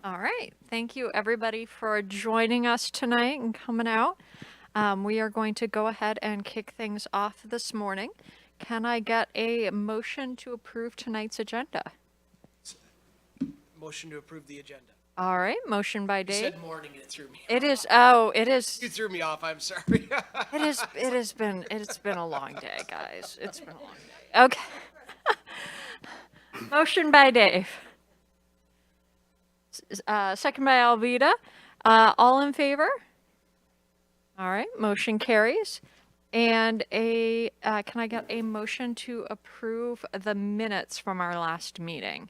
All right. Thank you, everybody, for joining us tonight and coming out. We are going to go ahead and kick things off this morning. Can I get a motion to approve tonight's agenda? Motion to approve the agenda. All right. Motion by You Dave. said morning and it threw me It off. is. Oh, it is. You threw me off. I'm sorry. It is. It has been. It's been a long day, guys. It's been a long day. Okay. Motion by Dave. Second by Alvita. All in favor? All right. Motion carries. And can I get a motion to approve the minutes from our last meeting?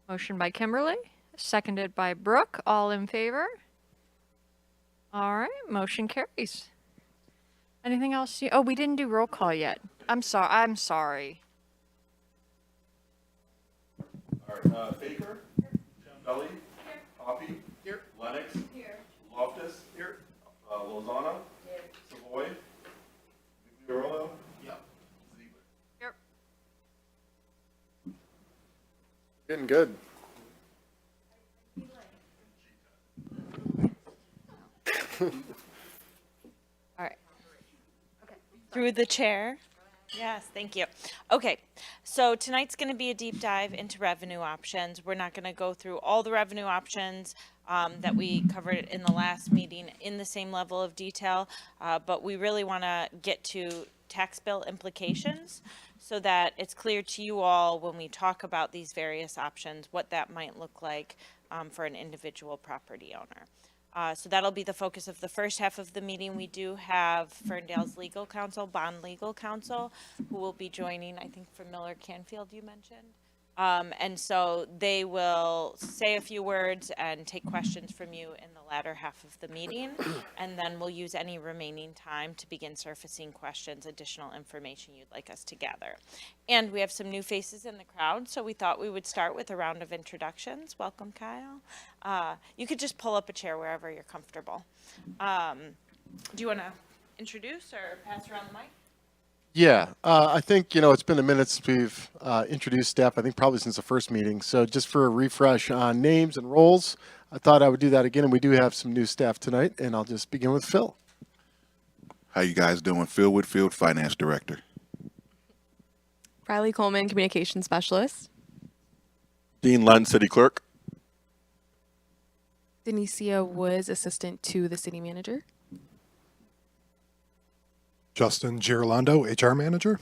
Motion by Kimberly, seconded by Brooke. All in favor? All right. Motion carries. Anything else? Oh, we didn't do roll call yet. I'm sorry. I'm sorry. All right, Baker, Belly, Hoppy, Here. Lennox, Loftus, here, Lozano, Savoy, Vigliarolo, Yep. Ziegler. Yep. Getting good. All right. Through the chair. Yes, thank you. Okay, so tonight's going to be a deep dive into revenue options. We're not going to go through all the revenue options that we covered in the last meeting in the same level of detail, but we really want to get to tax bill implications so that it's clear to you all when we talk about these various options, what that might look like for an individual property owner. So that'll be the focus of the first half of the meeting. We do have Ferndale's legal counsel, bond legal counsel, who will be joining, I think, from Miller Canfield, you mentioned. And so they will say a few words and take questions from you in the latter half of the meeting. And then we'll use any remaining time to begin surfacing questions, additional information you'd like us to gather. And we have some new faces in the crowd, so we thought we would start with a round of introductions. Welcome, Kyle. You could just pull up a chair wherever you're comfortable. Do you want to introduce or pass around the mic? Yeah, I think, it's been a minute since we've introduced staff, I think probably since the first meeting. So just for a refresh on names and roles, I thought I would do that again. And we do have some new staff tonight, and I'll just begin with Phil. How you guys doing? Phil Whitfield, Finance Director. Riley Coleman, Communication Specialist. Dean Lund, City Clerk. Denicia Woods, Assistant to the City Manager. Justin Girolando, HR Manager.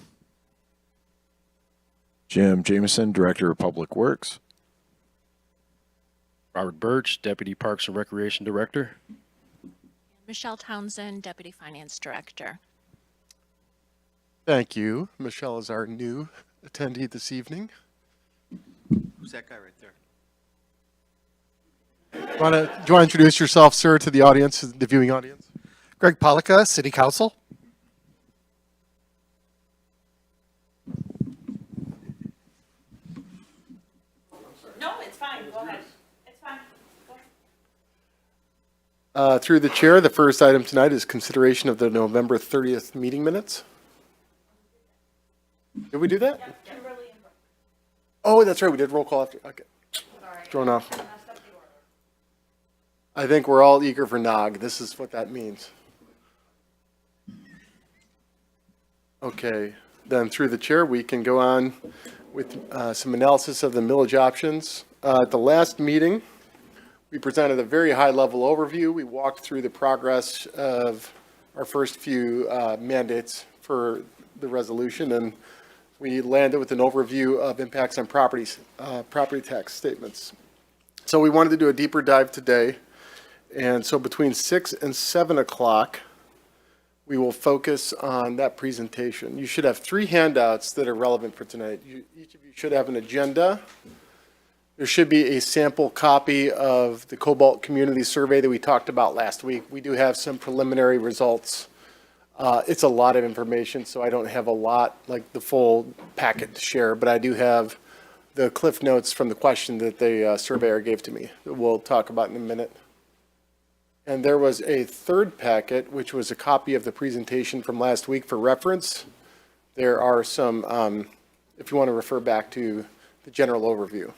Jim Jameson, Director of Public Works. Robert Birch, Deputy Parks and Recreation Director. Michelle Townsend, Deputy Finance Director. Thank you. Michelle is our new attendee this evening. Who's that guy right there? Do you want to introduce yourself, sir, to the audience, the viewing audience? Greg Pollica, City Council. No, it's fine. Go ahead. It's fine. Go ahead. Through the chair, the first item tonight is consideration of the November 30th meeting minutes. Did we do that? Yep, Kimberly and Brooke. Oh, that's right. We did roll call after. Okay. Thrown off. I think we're all eager for NOG. This is what that means. Okay. Then through the chair, we can go on with some analysis of the millage options. At the last meeting, we presented a very high-level overview. We walked through the progress of our first few mandates for the resolution, and we landed with an overview of impacts on property tax statements. So we wanted to do a deeper dive today, and so between 6 and 7 o'clock, we will focus on that presentation. You should have 3 handouts that are relevant for tonight. Each of you should have an agenda. There should be a sample copy of the Cobalt Community Survey that we talked about last week. We do have some preliminary results. It's a lot of information, so I don't have a lot, like the full packet to share, but I do have the cliff notes from the question that the surveyor gave to me that we'll talk about in a minute. And there was a third packet, which was a copy of the presentation from last week for reference. There are some, if you want to refer back to the general overview.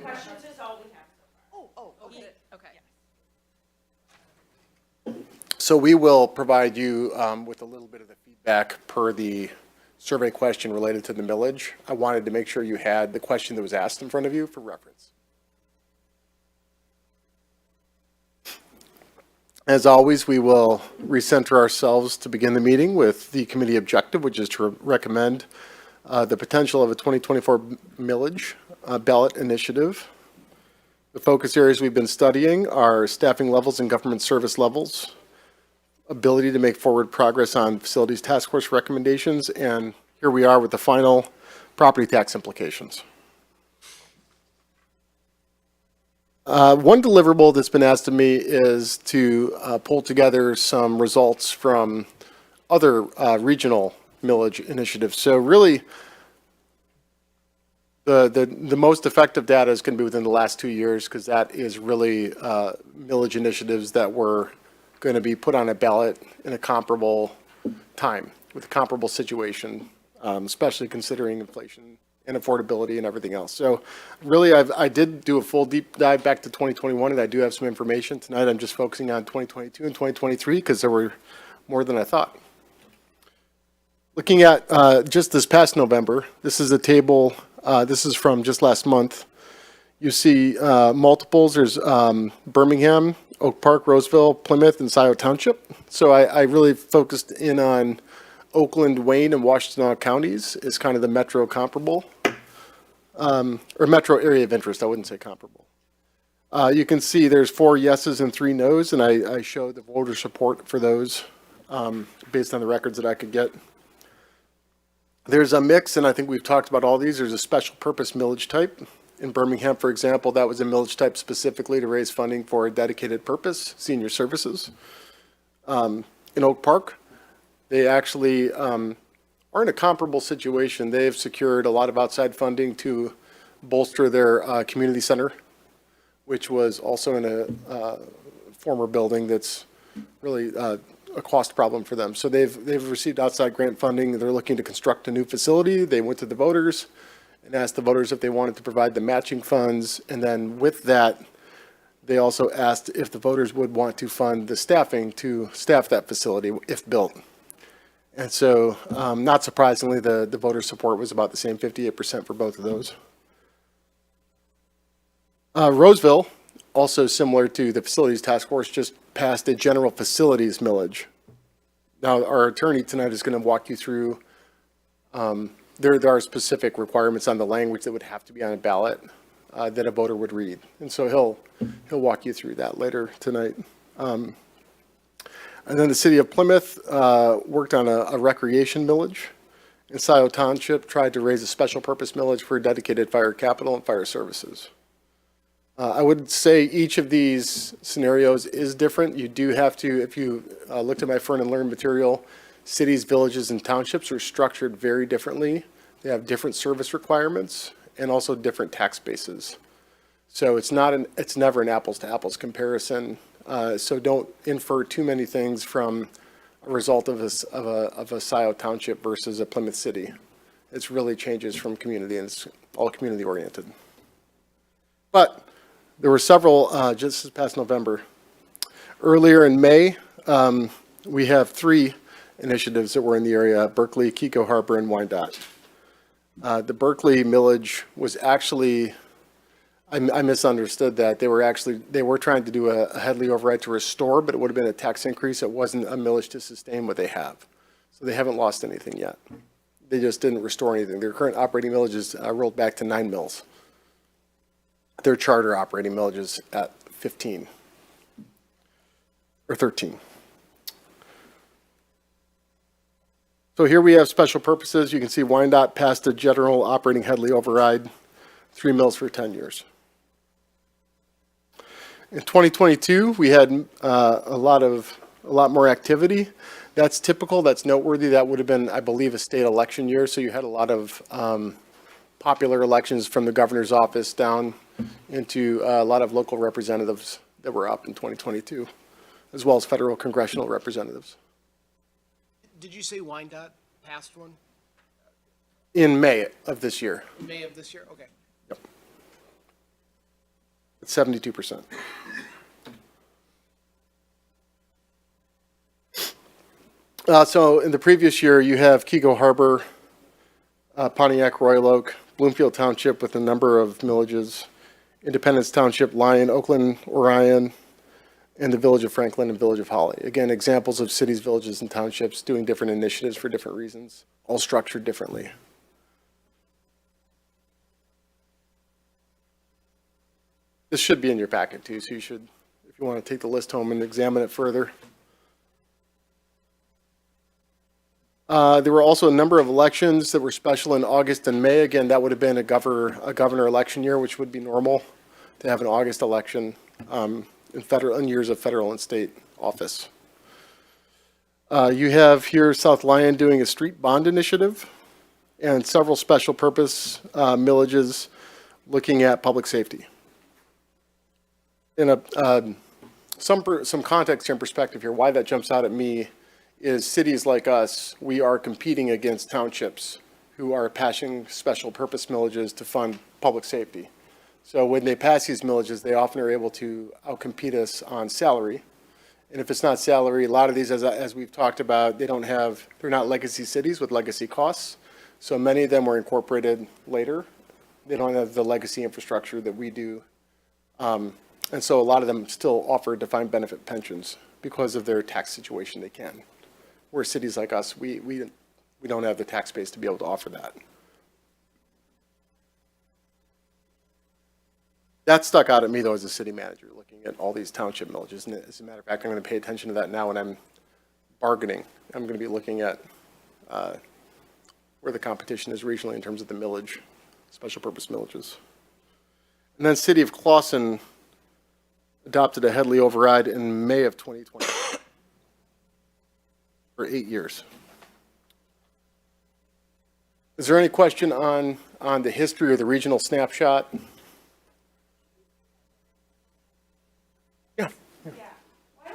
Questions is all we have so far. Okay. So we will provide you with a little bit of the feedback per the survey question related to the millage. I wanted to make sure you had the question that was asked in front of you for reference. As always, we will recenter ourselves to begin the meeting with the committee objective, which is to recommend the potential of a 2024 millage ballot initiative. The focus areas we've been studying are staffing levels and government service levels, ability to make forward progress on facilities task force recommendations, and here we are with the final property tax implications. One deliverable that's been asked of me is to pull together some results from other regional millage initiatives. So really, the most effective data is going to be within the last 2 years, because that is really millage initiatives that were going to be put on a ballot in a comparable time with a comparable situation, especially considering inflation and affordability and everything else. So really, I did do a full deep dive back to 2021, and I do have some information. Tonight, I'm just focusing on 2022 and 2023 because there were more than I thought. Looking at just this past November, this is a table, this is from just last month. You see multiples. There's Birmingham, Oak Park, Roseville, Plymouth, and Scioto Township. So I really focused in on Oakland, Wayne, and Washtenaw counties is kind of the metro comparable, or metro area of interest. I wouldn't say comparable. You can see there's 4 yeses and 3 nos, and I show the voter support for those based on the records that I could get. There's a mix, and I think we've talked about all these. There's a special purpose millage type. In Birmingham, for example, that was a millage type specifically to raise funding for a dedicated purpose, senior services. In Oak Park, they actually are in a comparable situation. They've secured a lot of outside funding to bolster their community center, which was also in a former building that's really a cost problem for them. So they've received outside grant funding. They're looking to construct a new facility. They went to the voters and asked the voters if they wanted to provide the matching funds. And then with that, they also asked if the voters would want to fund the staffing to staff that facility if built. And so, not surprisingly, the voter support was about the same, 58% for both of those. Roseville, also similar to the facilities task force, just passed a general facilities millage. Now, our attorney tonight is going to walk you through, there are specific requirements on the language that would have to be on a ballot that a voter would read. And so he'll walk you through that later tonight. And then the city of Plymouth worked on a recreation millage. And Scioto Township tried to raise a special purpose millage for dedicated fire capital and fire services. I would say each of these scenarios is different. You do have to, if you looked at my Fern and Learn material, cities, villages, and townships are structured very differently. They have different service requirements and also different tax bases. So it's never an apples to apples comparison. So don't infer too many things from a result of a Scioto Township versus a Plymouth City. It really changes from community, and it's all community oriented. But there were several just this past November. Earlier in May, we have 3 initiatives that were in the area: Berkeley, Kiko Harbor, and Wyandotte. The Berkeley millage was actually, I misunderstood that. They were trying to do a Headley override to restore, but it would have been a tax increase. It wasn't a millage to sustain what they have. So they haven't lost anything yet. They just didn't restore anything. Their current operating millage is rolled back to 9 mills. Their charter operating millage is at 15 or 13. So here we have special purposes. You can see Wyandotte passed a general operating Headley override, 3 mills for 10 years. In 2022, we had a lot more activity. That's typical. That's noteworthy. That would have been, I believe, a state election year. So you had a lot of popular elections from the governor's office down into a lot of local representatives that were up in 2022, as well as federal congressional representatives. Did you say Wyandotte passed one? In May of this year. May of this year? Okay. Yep. It's 72%. So in the previous year, you have Kego Harbor, Pontiac, Royal Oak, Bloomfield Township with a number of millages, Independence Township, Lyon, Oakland, Orion, and the Village of Franklin and Village of Holly. Again, examples of cities, villages, and townships doing different initiatives for different reasons, all structured differently. This should be in your packet too, so you should, if you want to take the list home and examine it further. There were also a number of elections that were special in August and May. Again, that would have been a governor election year, which would be normal to have an August election in years of federal and state office. You have here South Lyon doing a street bond initiative and several special purpose millages looking at public safety. In some context and perspective here, why that jumps out at me is cities like us, we are competing against townships who are passing special purpose millages to fund public safety. So when they pass these millages, they often are able to outcompete us on salary. And if it's not salary, a lot of these, as we've talked about, they're not legacy cities with legacy costs. So many of them were incorporated later. They don't have the legacy infrastructure that we do. And so a lot of them still offer defined benefit pensions because of their tax situation they can. Where cities like us, we don't have the tax base to be able to offer that. That stuck out at me, though, as a city manager, looking at all these township millages. And as a matter of fact, I'm going to pay attention to that now when I'm bargaining. I'm going to be looking at where the competition is regionally in terms of the millage, special purpose millages. And then City of Clawson adopted a Headley override in May of 2020 for 8 years. Is there any question on the history or the regional snapshot? Yeah. Why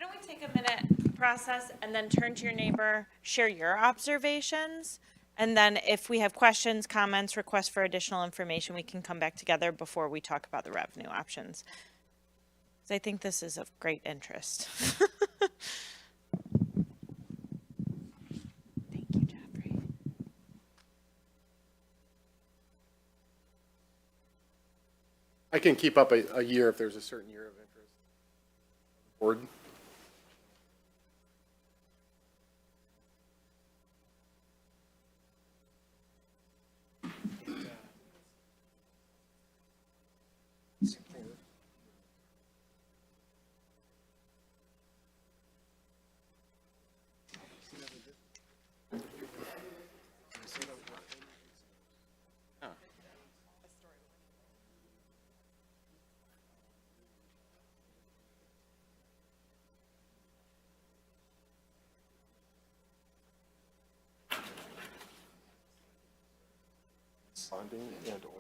don't we take a minute, process, and then turn to your neighbor, share your observations, and then if we have questions, comments, requests for additional information, we can come back together before we talk about the revenue options. Because I think this is of great interest. Thank you, Jeffrey. I can keep up a year if there's a certain year of interest. Board. Bonding and or.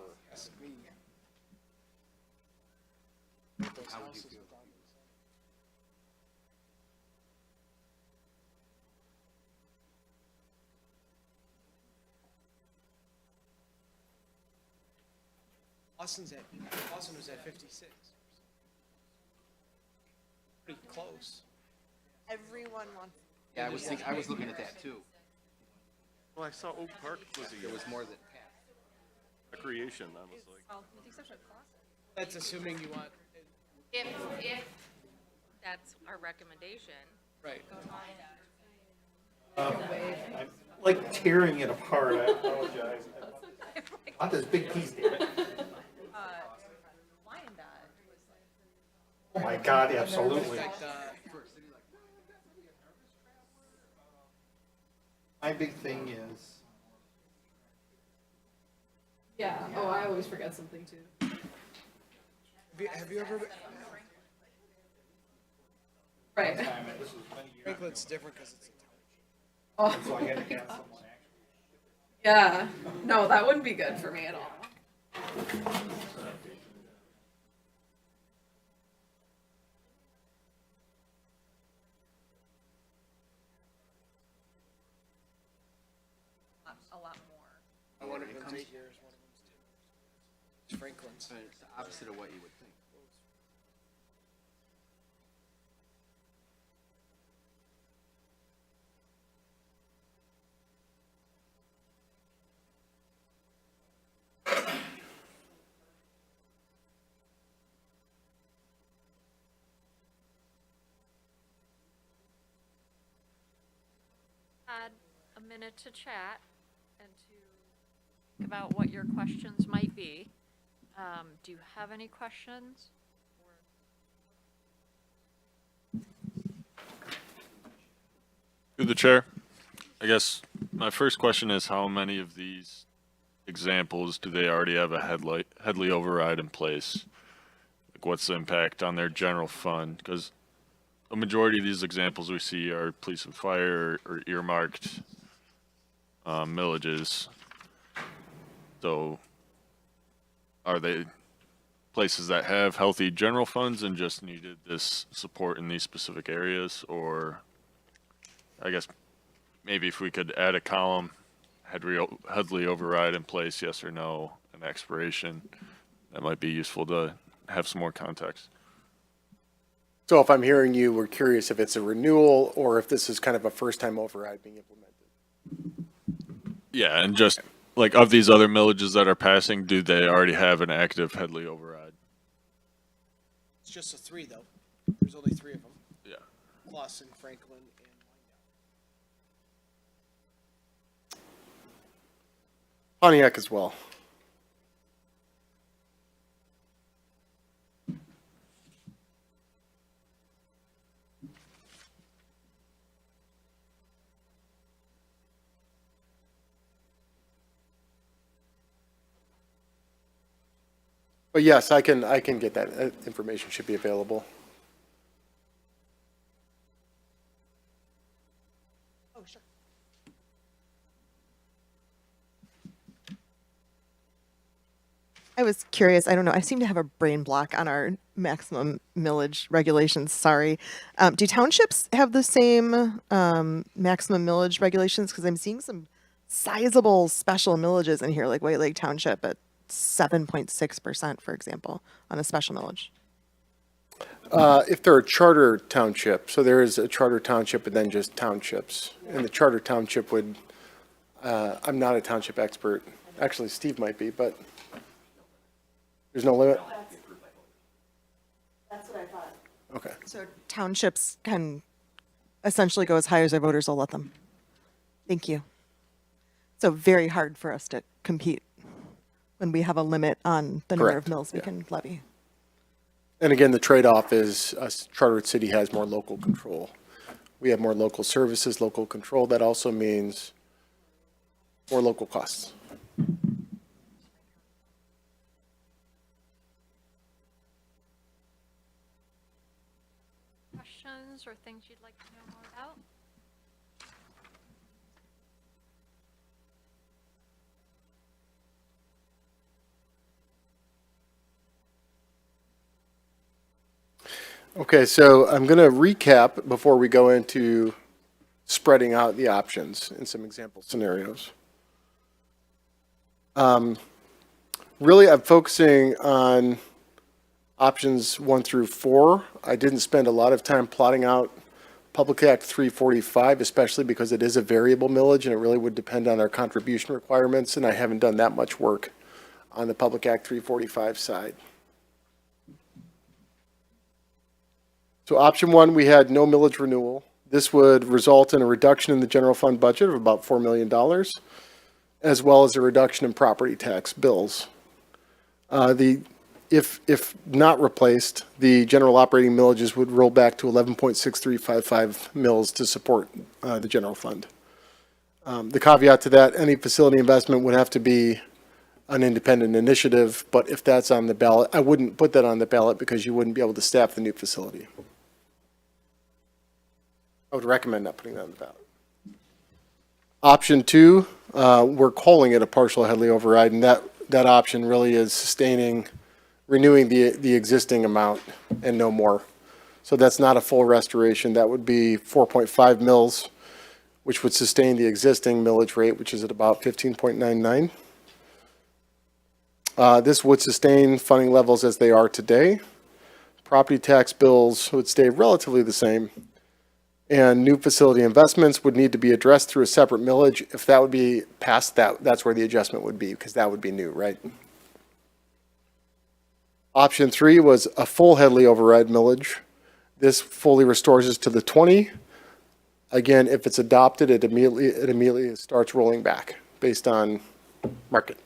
Austin was at 56. Pretty close. Everyone wants. Yeah, I was looking at that too. Well, I saw Oak Park was There was more than half. recreation. I was like, That's assuming you want, If that's our recommendation. right. I'm like tearing it apart. I apologize. I want this big piece there. Oh my God, absolutely. My big thing is. Yeah. Oh, I always forget something too. Have you ever, Right. Franklin's different because it's a Oh. So I had to have someone actually. Yeah. No, that wouldn't be good for me at all. A lot more. One of them's 8 years, one of them's 2. Franklin's. It's the opposite of what you would think. Had a minute to chat and to think about what your questions might be. Do you have any questions? Through the chair, I guess my first question is how many of these examples do they already have a Headley override in place? Like what's the impact on their general fund? Because a majority of these examples we see are police and fire or earmarked millages. So are they places that have healthy general funds and just needed this support in these specific areas? Or I guess maybe if we could add a column, Headley override in place, yes or no, and expiration, that might be useful to have some more context. So if I'm hearing you, we're curious if it's a renewal or if this is kind of a first-time override being implemented. Yeah, and just like of these other millages that are passing, do they already have an active Headley override? It's just the three, though. There's only three of them. Yeah. Plus in Franklin and Pontiac as well. But yes, I can get that information, should be available. Oh, sure. I was curious. I don't know. I seem to have a brain block on our maximum millage regulations. Sorry. Do townships have the same maximum millage regulations? Because I'm seeing some sizable special millages in here, like White Lake Township at 7.6%, for example, on a special millage. If they're a charter township, so there is a charter township and then just townships. And the charter township would, I'm not a township expert. Actually, Steve might be, but there's no limit? That's what I thought. Okay. So townships can essentially go as high as their voters will let them. Thank you. So very hard for us to compete when we have a limit on the number Correct. of mills we Yeah. can levy. And again, the trade-off is a chartered city has more local control. We have more local services, local control. That also means more local costs. Questions or things you'd like to know more about? Okay, so I'm going to recap before we go into spreading out the options in some example scenarios. Really, I'm focusing on options 1 through 4. I didn't spend a lot of time plotting out Public Act 345, especially because it is a variable millage and it really would depend on our contribution requirements, and I haven't done that much work on the Public Act 345 side. So option 1, we had no millage renewal. This would result in a reduction in the general fund budget of about $4 million, as well as a reduction in property tax bills. If not replaced, the general operating millages would roll back to 11.6355 mills to support the general fund. The caveat to that, any facility investment would have to be an independent initiative, but if that's on the ballot, I wouldn't put that on the ballot because you wouldn't be able to staff the new facility. I would recommend not putting that on the ballot. Option 2, we're calling it a partial Headley override, and that option really is renewing the existing amount and no more. So that's not a full restoration. That would be 4.5 mils, which would sustain the existing millage rate, which is at about 15.99. This would sustain funding levels as they are today. Property tax bills would stay relatively the same. And new facility investments would need to be addressed through a separate millage. If that would be passed, that's where the adjustment would be, because that would be new, right? Option 3 was a full Headley override millage. This fully restores us to the 20. Again, if it's adopted, it immediately starts rolling back based on market.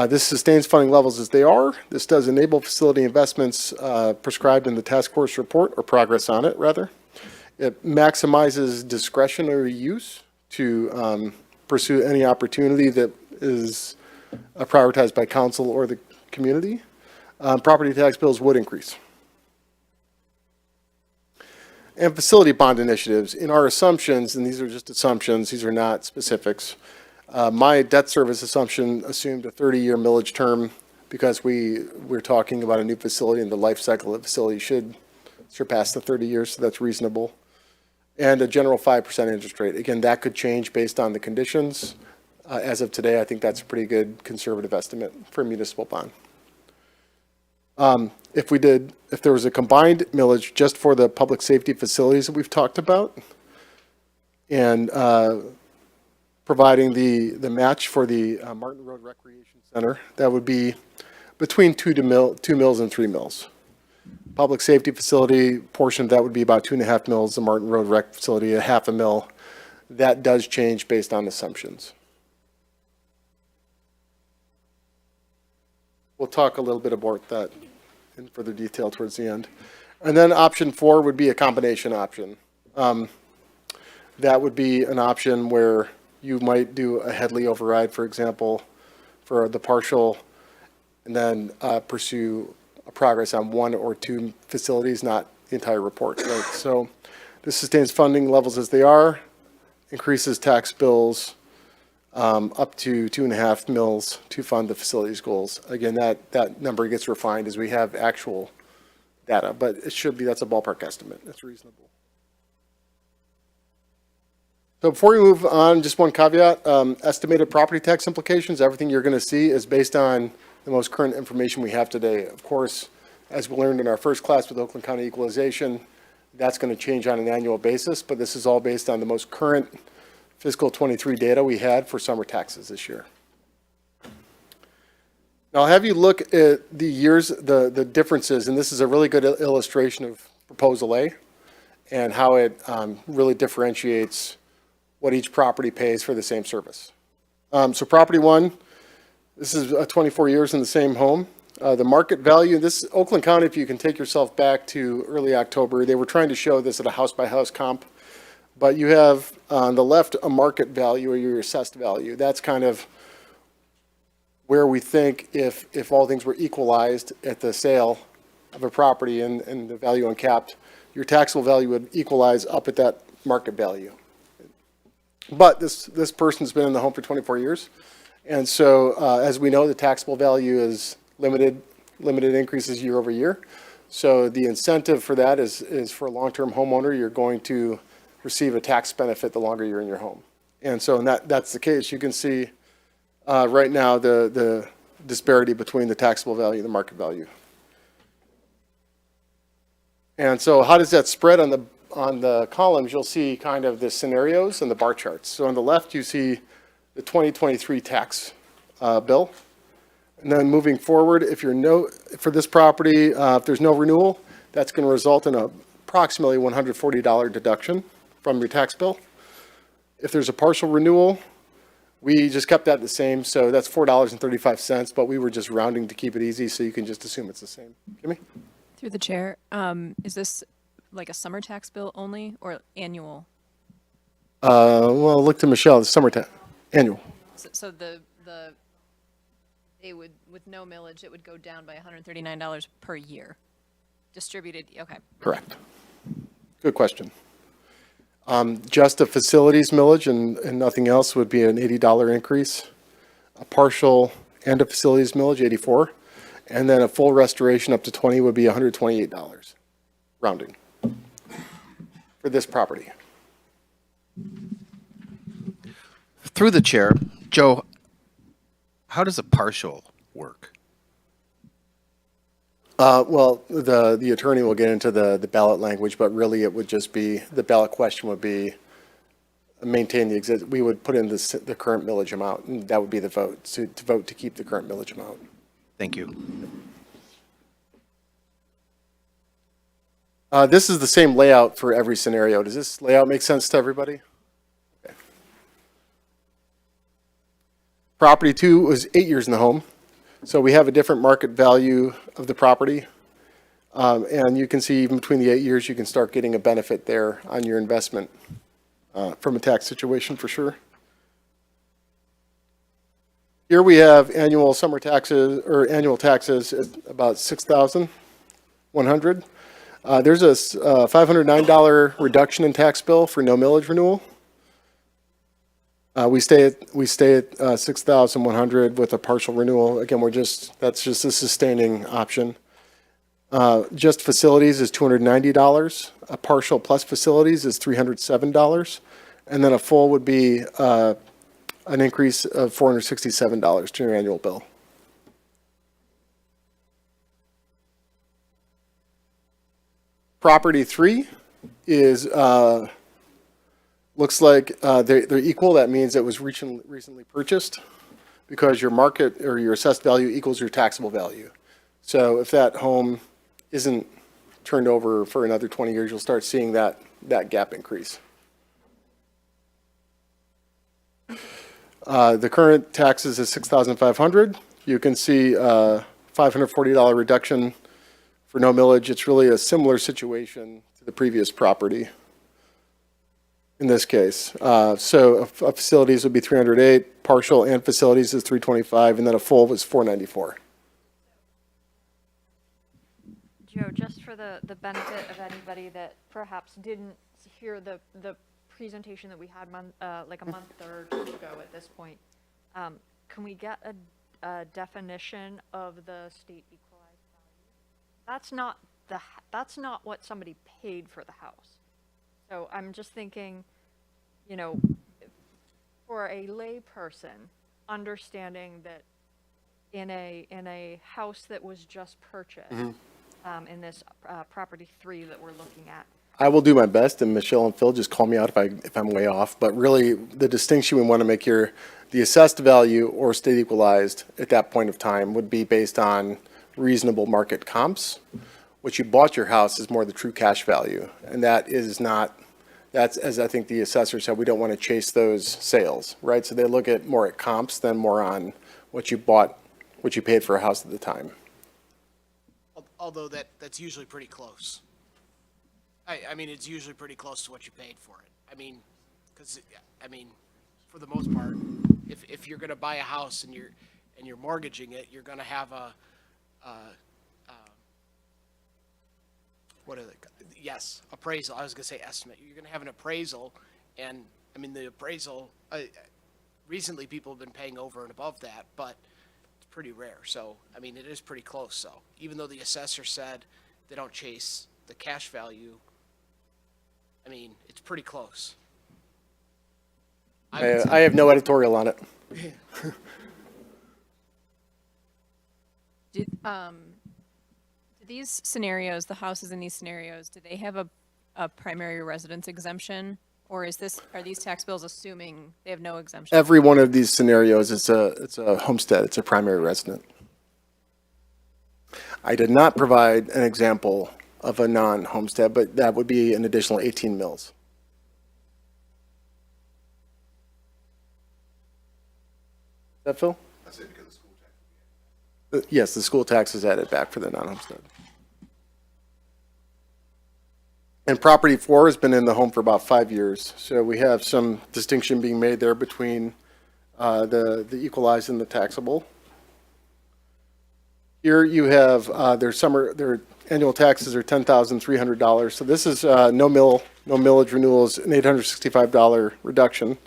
This sustains funding levels as they are. This does enable facility investments prescribed in the task force report, or progress on it, rather. It maximizes discretionary use to pursue any opportunity that is prioritized by council or the community. Property tax bills would increase. And facility bond initiatives. In our assumptions, and these are just assumptions, these are not specifics, my debt service assumption assumed a 30-year millage term because we're talking about a new facility and the life cycle of the facility should surpass the 30 years, so that's reasonable. And a general 5% interest rate. Again, that could change based on the conditions. As of today, I think that's a pretty good conservative estimate for a municipal bond. If there was a combined millage just for the public safety facilities that we've talked about, and providing the match for the Martin Road Recreation Center, that would be between 2 mills and 3 mills. Public safety facility portion of that would be about 2.5 mills. The Martin Road Rec facility, a 0.5 mil. That does change based on assumptions. We'll talk a little bit about that in further detail towards the end. And then option 4 would be a combination option. That would be an option where you might do a Headley override, for example, for the partial, and then pursue a progress on 1 or 2 facilities, not the entire report. Right? So this sustains funding levels as they are, increases tax bills up to 2.5 mils to fund the facilities goals. Again, that number gets refined as we have actual data, but it should be, that's a ballpark estimate. That's reasonable. So before we move on, just one caveat, estimated property tax implications, everything you're going to see is based on the most current information we have today. Of course, as we learned in our first class with Oakland County Equalization, that's going to change on an annual basis, but this is all based on the most current fiscal 23 data we had for summer taxes this year. Now I'll have you look at the years, the differences, and this is a really good illustration of Proposal A and how it really differentiates what each property pays for the same service. So property 1, this is 24 years in the same home. The market value, this Oakland County, if you can take yourself back to early October, they were trying to show this at a house-by-house comp. But you have on the left a market value or your assessed value. That's kind of where we think if all things were equalized at the sale of a property and the value uncapped, your taxable value would equalize up at that market value. But this person's been in the home for 24 years. And so as we know, the taxable value is limited increases year over year. So the incentive for that is for a long-term homeowner, you're going to receive a tax benefit the longer you're in your home. And so that's the case. You can see right now the disparity between the taxable value and the market value. And so how does that spread on the columns? You'll see kind of the scenarios and the bar charts. So on the left, you see the 2023 tax bill. And then moving forward, for this property, if there's no renewal, that's going to result in a approximately $140 deduction from your tax bill. If there's a partial renewal, we just kept that the same, so that's $4.35, but we were just rounding to keep it easy, so you can just assume it's the same. Jimmy? Through the chair, is this like a summer tax bill only or annual? Well, look to Michelle, the summer tax, annual. So they would, with no millage, it would go down by $139 per year. Distributed, okay. Correct. Good question. Just a facilities millage and nothing else would be an $80 increase. A partial and a facilities millage, $84. And then a full restoration up to 20 would be $128, rounding, for this property. Through the chair, Joe, how does a partial work? Well, the attorney will get into the ballot language, but really it would just be, the ballot question would be maintain we would put in the current millage amount, and that would be the vote, to vote to keep the current millage amount. Thank you. This is the same layout for every scenario. Does this layout make sense to everybody? Okay. Property 2 was 8 years in the home. So we have a different market value of the property. And you can see even between the 8 years, you can start getting a benefit there on your investment from a tax situation for sure. Here we have annual summer taxes or annual taxes at about $6,100. There's a $509 reduction in tax bill for no millage renewal. We stay at $6,100 with a partial renewal. Again, that's just a sustaining option. Just facilities is $290. A partial plus facilities is $307, and then a full would be an increase of $467 to your annual bill. Property 3 is looks like they're equal. That means it was recently purchased because your market or your assessed value equals your taxable value. So if that home isn't turned over for another 20 years, you'll start seeing that gap increase. The current taxes is $6,500. You can see $540 reduction for no millage. It's really a similar situation to the previous property in this case. So a facilities would be $308, partial and facilities is $325, and then a full was $494. Joe, just for the benefit of anybody that perhaps didn't hear the presentation that we had like a month or two ago at this point, can we get a definition of the state equalized value? That's not what somebody paid for the house. So I'm just thinking, you know, for a lay person, understanding that in a house that was just purchased, in this property 3 that we're looking at. I will do my best, and Michelle and Phil just call me out if I'm way off. But really, the distinction we want to make here, the assessed value or state equalized at that point of time would be based on reasonable market comps. What you bought your house is more the true cash value, and that is not. That's, as I think the assessor said, we don't want to chase those sales, right? So they look at more at comps than more on what you bought, what you paid for a house at the time. Although that's usually pretty close. I mean, it's usually pretty close to what you paid for it. I mean, because for the most part, if you're going to buy a house and you're mortgaging it, you're going to have appraisal. I was going to say estimate. You're going to have an appraisal, and I mean the appraisal. Recently, people have been paying over and above that, but it's pretty rare. So I mean, it is pretty close. So even though the assessor said they don't chase the cash value, I mean, it's pretty close. I have no editorial on it. Do these scenarios, the houses in these scenarios, do they have a primary residence exemption? Or are these tax bills assuming they have no exemption? Every one of these scenarios, it's a homestead, it's a primary resident. I did not provide an example of a non-homestead, but that would be an additional 18 mills. Is that Phil? That's it, because of school tax. Yes, the school tax is added back for the non-homestead. And property 4 has been in the home for about 5 years, so we have some distinction being made there between the equalized and the taxable. Here you have their annual taxes are $10,300. So this is no millage renewals, an $865 reduction.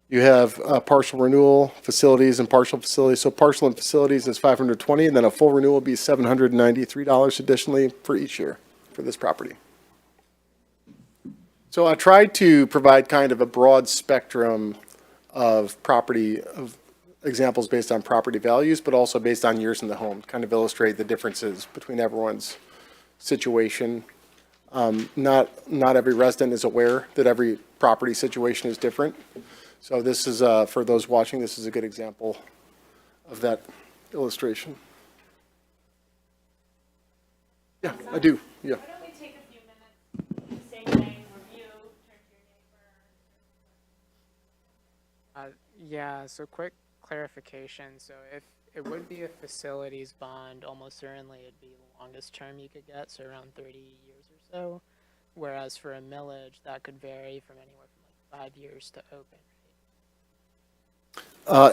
You have partial renewal facilities and partial facilities. So partial and facilities is $520, and then a full renewal will be $793 additionally for each year for this property. So I tried to provide kind of a broad spectrum of property, of examples based on property values, but also based on years in the home, kind of illustrate the differences between everyone's situation. Not every resident is aware that every property situation is different. So this is, for those watching, this is a good example of that illustration. Yeah, I do, yeah. Why don't we take a few minutes, same thing, review, turn to your neighbor. Yeah, so quick clarification. So if it would be a facilities bond, almost certainly it'd be the longest term you could get, so around 30 years or so. Whereas for a millage, that could vary from anywhere from like 5 years to open.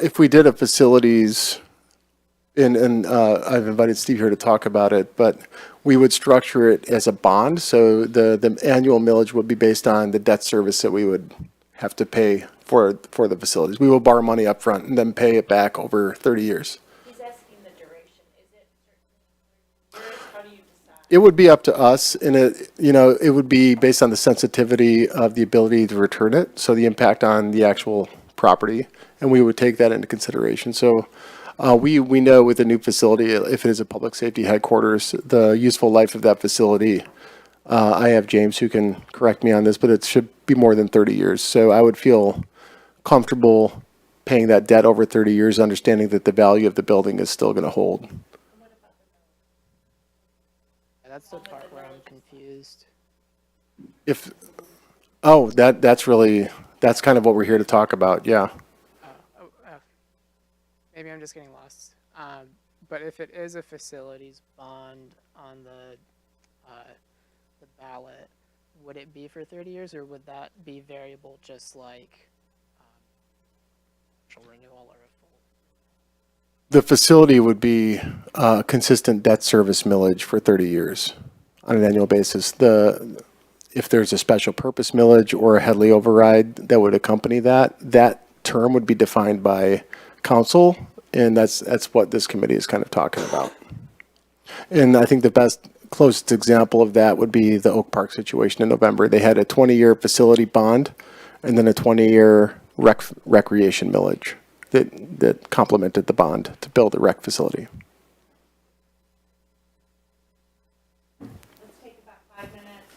If we did a facilities, and I've invited Steve here to talk about it, but we would structure it as a bond. So the annual millage would be based on the debt service that we would have to pay for the facilities. We will borrow money up front and then pay it back over 30 years. He's asking the duration. Is it certain years? How do you decide? It would be up to us, and it would be based on the sensitivity of the ability to return it, so the impact on the actual property, and we would take that into consideration. So we know with the new facility, if it is a public safety headquarters, the useful life of that facility, I have James who can correct me on this, but it should be more than 30 years. So I would feel comfortable paying that debt over 30 years, understanding that the value of the building is still going to hold. That's the part where I'm confused. That's kind of what we're here to talk about, yeah. Maybe I'm just getting lost. But if it is a facilities bond on the ballot, would it be for 30 years, or would that be variable, just like partial renewal or a full? The facility would be consistent debt service millage for 30 years on an annual basis. If there's a special purpose millage or a Headley override that would accompany that, that term would be defined by council, and that's what this committee is kind of talking about. And I think the closest example of that would be the Oak Park situation in November. They had a 20-year facility bond and then a 20-year recreation millage that complemented the bond to build a rec facility. Let's take about 5 minutes.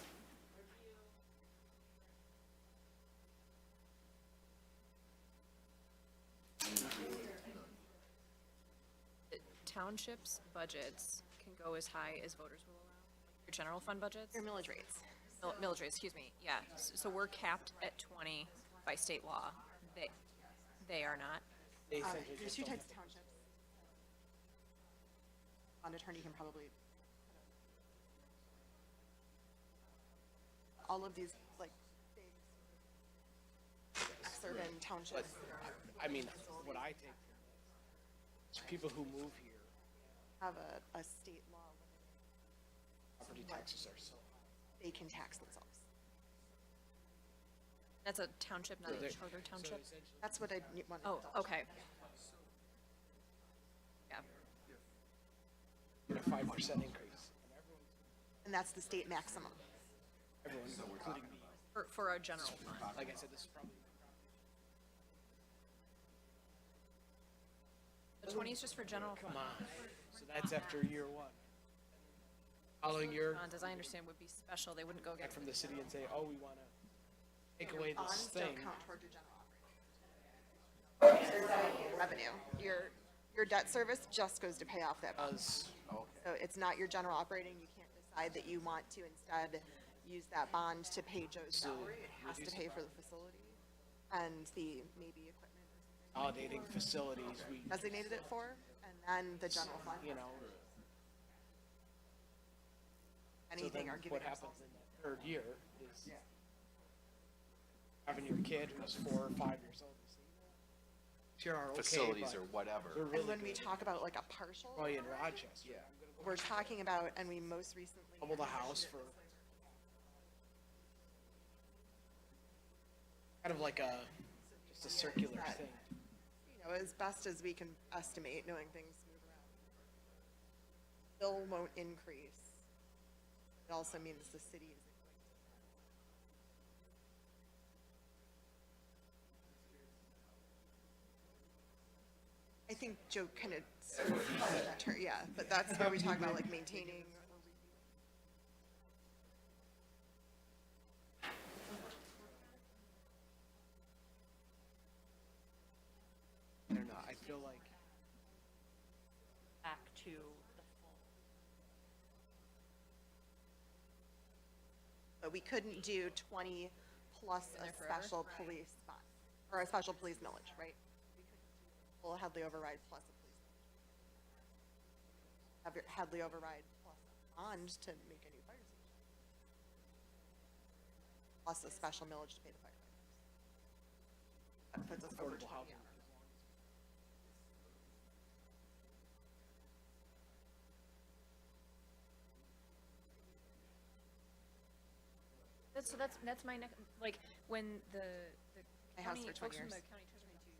Townships' budgets can go as high as voters will allow. Your general fund budgets? Your millage rates. Millage rates, excuse me. Yeah. So we're capped at 20 by state law. They are not. There's two types of townships. Bond attorney can probably. All of these, like, big exurban townships. I mean, what I think is people who move here, Have a state law limiting property taxes are so high. they can tax themselves. That's a township, not So a they're- charter township. That's what I wanted. Oh, okay. Yeah. Get a 5% increase. And that's the state maximum. Everyone, including me. For our general fund. Like I said, this is probably. The 20 is just for general fund. Come on. So that's after year one. Following year, Funds, as I understand, would be special. They wouldn't go back get from the city and say, oh, we want to take away this Bonds thing. don't count toward your general operating revenue. Your debt service just goes to pay off that bond. So it's not your general operating. You can't decide that you want to instead use that bond to pay Joe's salary. It has to pay for the facility and the maybe equipment or something Validating facilities, we, designated it for, and then the general fund. you know. So Anything then are giving what happens in the third year is having your kid who's 4 or 5 years old. You say, sure, are okay, Facilities but or whatever. they're And really when we good. talk about like a partial, Probably in Rochester. Yeah. we're talking about, and we most recently. Double the house for kind of like just a circular thing. You know, as best as we can estimate, knowing things move around. Bill won't increase. It also means the city is going to. think Joe kind of, yeah, but that's where we talk about like maintaining. I don't know, I feel like. Back to the full. But we couldn't do 20 plus a special police spot, or a special police millage, right? We couldn't do full Hadley override plus a police millage. Have your Hadley override plus a bond to make a new fire station. Plus a special millage to pay the firefighters. That puts us over 20 hours. That's my next, like, when the My house county, for 20 folks from years. the county treasurer do.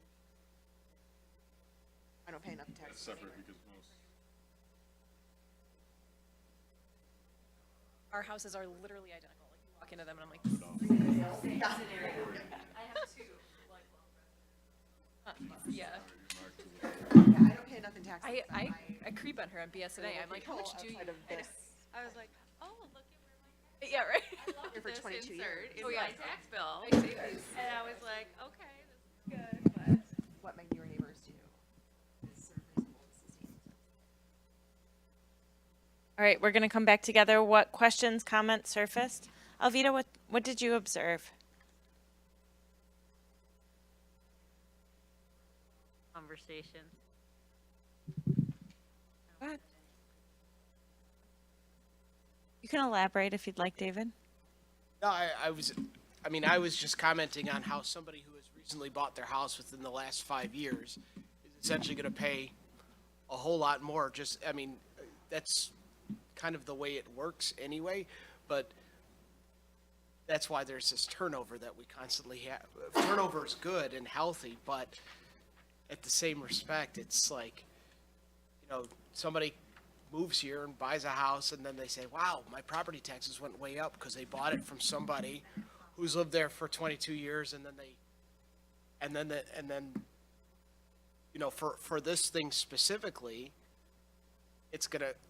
I don't pay enough taxes. Separate because most. Our houses are literally identical. Like, you walk into them and I'm like, this is I have two. Yeah. Yeah, I don't pay enough in taxes. I creep on her on BSNA. I'm like, how much do you? Outside of this. I was like, oh, look at where my Yeah, right. I love Here for this 22 insert years. in Oh, yeah. my tax bill. I save these. And I was like, okay, this is good, but. What my newer neighbors do. All right, we're gonna come back together. What questions, comments surfaced? Alvita, what did you observe? Conversation. Go ahead. You can elaborate if you'd like, David. No, I was just commenting on how somebody who has recently bought their house within the last 5 years is essentially going to pay a whole lot more. That's kind of the way it works anyway, but that's why there's this turnover that we constantly have. Turnover is good and healthy, but at the same respect, it's like, somebody moves here and buys a house, and then they say, wow, my property taxes went way up because they bought it from somebody who's lived there for 22 years, and then for this thing specifically,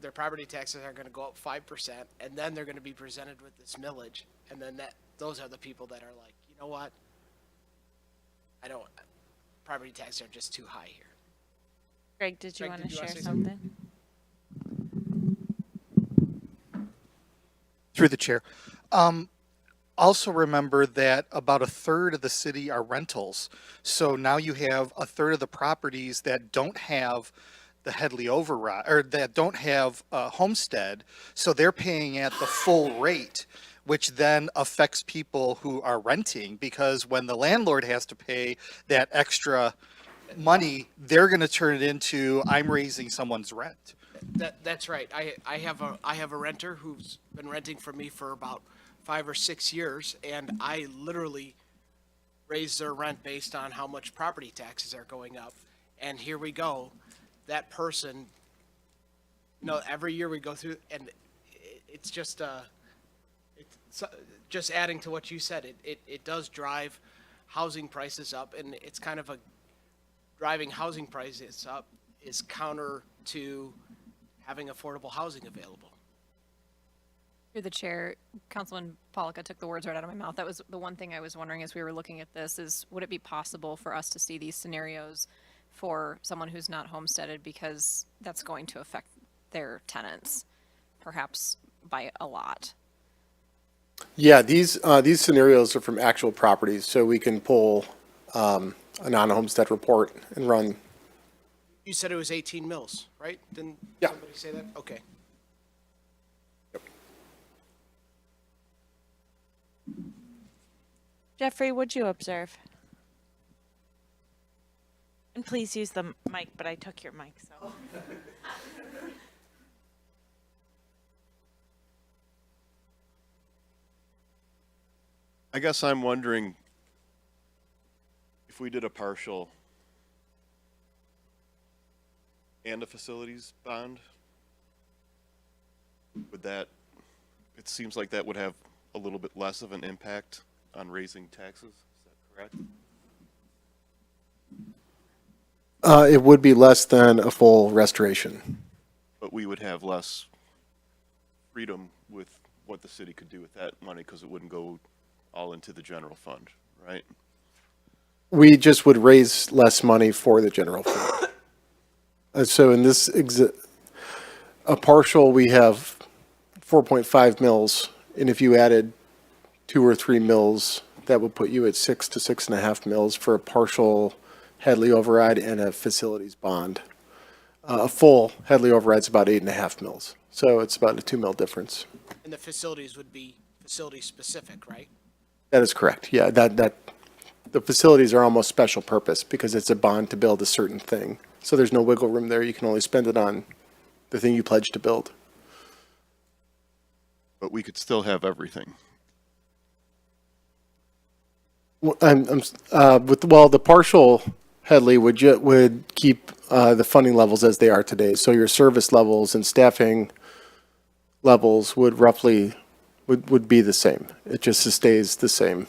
their property taxes are gonna go up 5%, and then they're gonna be presented with this millage, and then those are the people that are like, you know what? Property taxes are just too high here. Greg, did you Greg, want did to you wanna share say something? Through the chair. Also remember that about a third of the city are rentals. So now you have a third of the properties that don't have the Headley override, or that don't have a homestead. So they're paying at the full rate, which then affects people who are renting, because when the landlord has to pay that extra money, they're going to turn it into, I'm raising someone's rent. That's right. I have a renter who's been renting from me for about 5 or 6 years, and I literally raise their rent based on how much property taxes are going up. And here we go. That person, every year we go through, and it's just just adding to what you said. It does drive housing prices up, and it's kind of driving housing prices up is counter to having affordable housing available. Through the chair, Councilman Polika took the words right out of my mouth. That was the one thing I was wondering as we were looking at this is, would it be possible for us to see these scenarios for someone who's not homesteaded, because that's going to affect their tenants, perhaps by a lot? Yeah, these scenarios are from actual properties, so we can pull a non-homestead report and run. You said it was 18 mils, right? Didn't Yeah. somebody say that? Okay. Jeffrey, what'd you observe? And please use the mic, but I took your mic, so. I guess I'm wondering if we did a partial and a facilities bond, it seems like that would have a little bit less of an impact on raising taxes. Is that correct? It would be less than a full restoration. But we would have less freedom with what the city could do with that money because it wouldn't go all into the general fund, right? We just would raise less money for the general fund. So in this, a partial, we have 4.5 mils, and if you added 2 or 3 mils, that would put you at 6 to 6.5 mils for a partial Headley override and a facilities bond. A full Headley override's about 8.5 mils, so it's about a 2 mil difference. And the facilities would be facility specific, right? That is correct. Yeah, that the facilities are almost special purpose because it's a bond to build a certain thing. So there's no wiggle room there. You can only spend it on the thing you pledged to build. But we could still have everything. The partial Headley would keep the funding levels as they are today. So your service levels and staffing levels would roughly would be the same. It just stays the same.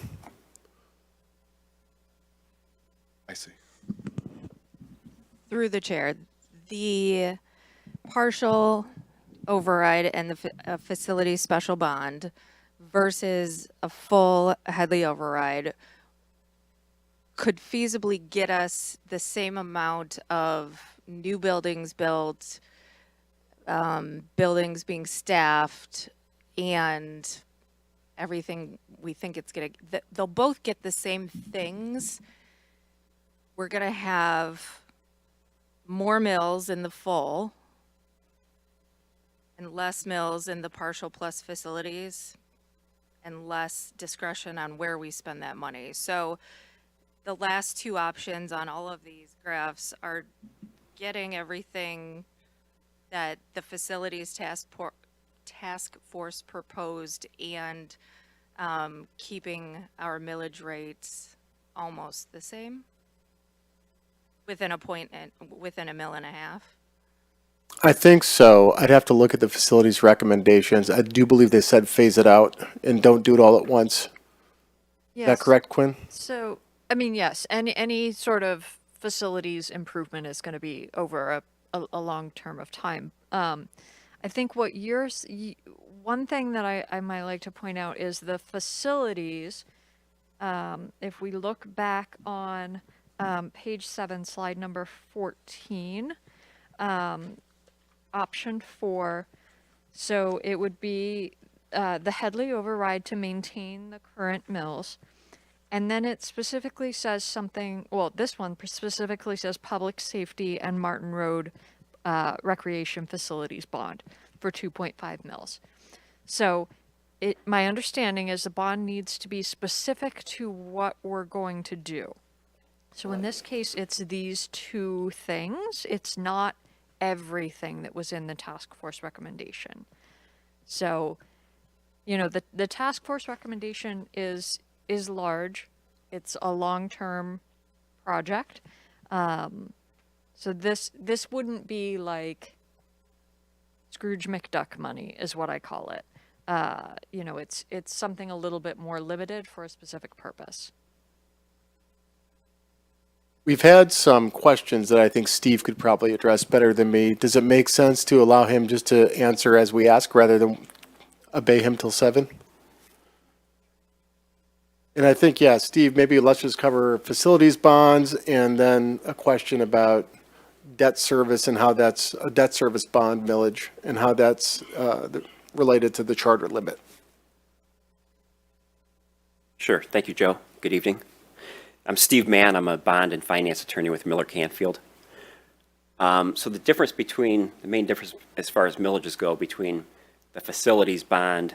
I see. Through the chair, the partial override and the facility special bond versus a full Headley override could feasibly get us the same amount of new buildings built, buildings being staffed, and everything we think it's going to, they'll both get the same things. We're going to have more mills in the full and less mills in the partial plus facilities and less discretion on where we spend that money. So the last two options on all of these graphs are getting everything that the facilities task force proposed and keeping our millage rates almost the same within a point and within a mill and a half. I think so. I'd have to look at the facilities recommendations. I do believe they said phase it out and don't do it all at once. Is that correct, Quinn? So, I mean, yes, any sort of facilities improvement is going to be over a long term of time. I think what one thing that I might like to point out is the facilities. If we look back on page 7, slide number 14, option 4. So it would be the Headley override to maintain the current mills. And then it specifically says something, well, this one specifically says public safety and Martin Road recreation facilities bond for 2.5 mils. So my understanding is the bond needs to be specific to what we're going to do. So in this case, it's these two things. It's not everything that was in the task force recommendation. So, the task force recommendation is large. It's a long-term project. So this wouldn't be like Scrooge McDuck money is what I call it. It's something a little bit more limited for a specific purpose. We've had some questions that I think Steve could probably address better than me. Does it make sense to allow him just to answer as we ask rather than obey him till 7? And I think, yeah, Steve, maybe let's just cover facilities bonds and then a question about debt service and how that's a debt service bond millage and how that's related to the charter limit. Sure. Thank you, Joe. Good evening. I'm Steve Mann. I'm a bond and finance attorney with Miller Canfield. So the main difference as far as millages go between the facilities bond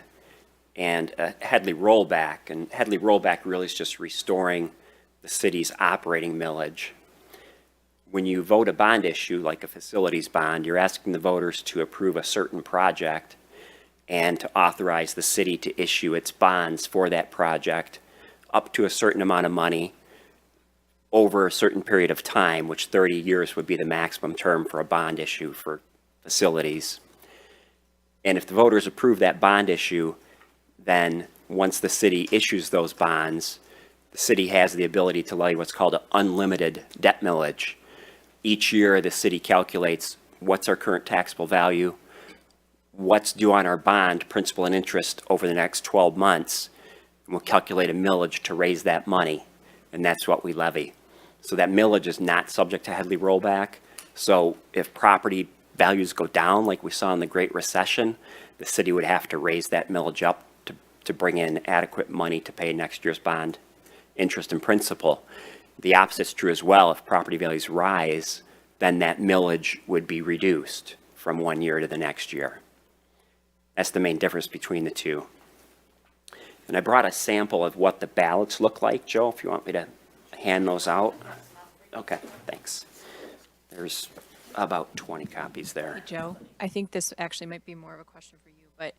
and a Headley rollback, and Headley rollback really is just restoring the city's operating millage. When you vote a bond issue like a facilities bond, you're asking the voters to approve a certain project and to authorize the city to issue its bonds for that project up to a certain amount of money over a certain period of time, which 30 years would be the maximum term for a bond issue for facilities. And if the voters approve that bond issue, then once the city issues those bonds, the city has the ability to levy what's called an unlimited debt millage. Each year, the city calculates what's our current taxable value, what's due on our bond, principal and interest over the next 12 months, and we'll calculate a millage to raise that money, and that's what we levy. So that millage is not subject to Headley rollback. So if property values go down like we saw in the Great Recession, the city would have to raise that millage up to bring in adequate money to pay next year's bond interest and principal. The opposite's true as well. If property values rise, then that millage would be reduced from one year to the next year. That's the main difference between the two. And I brought a sample of what the ballots look like, Joe, if you want me to hand those out. Okay, thanks. There's about 20 copies there. Hey, Joe, I think this actually might be more of a question for you, but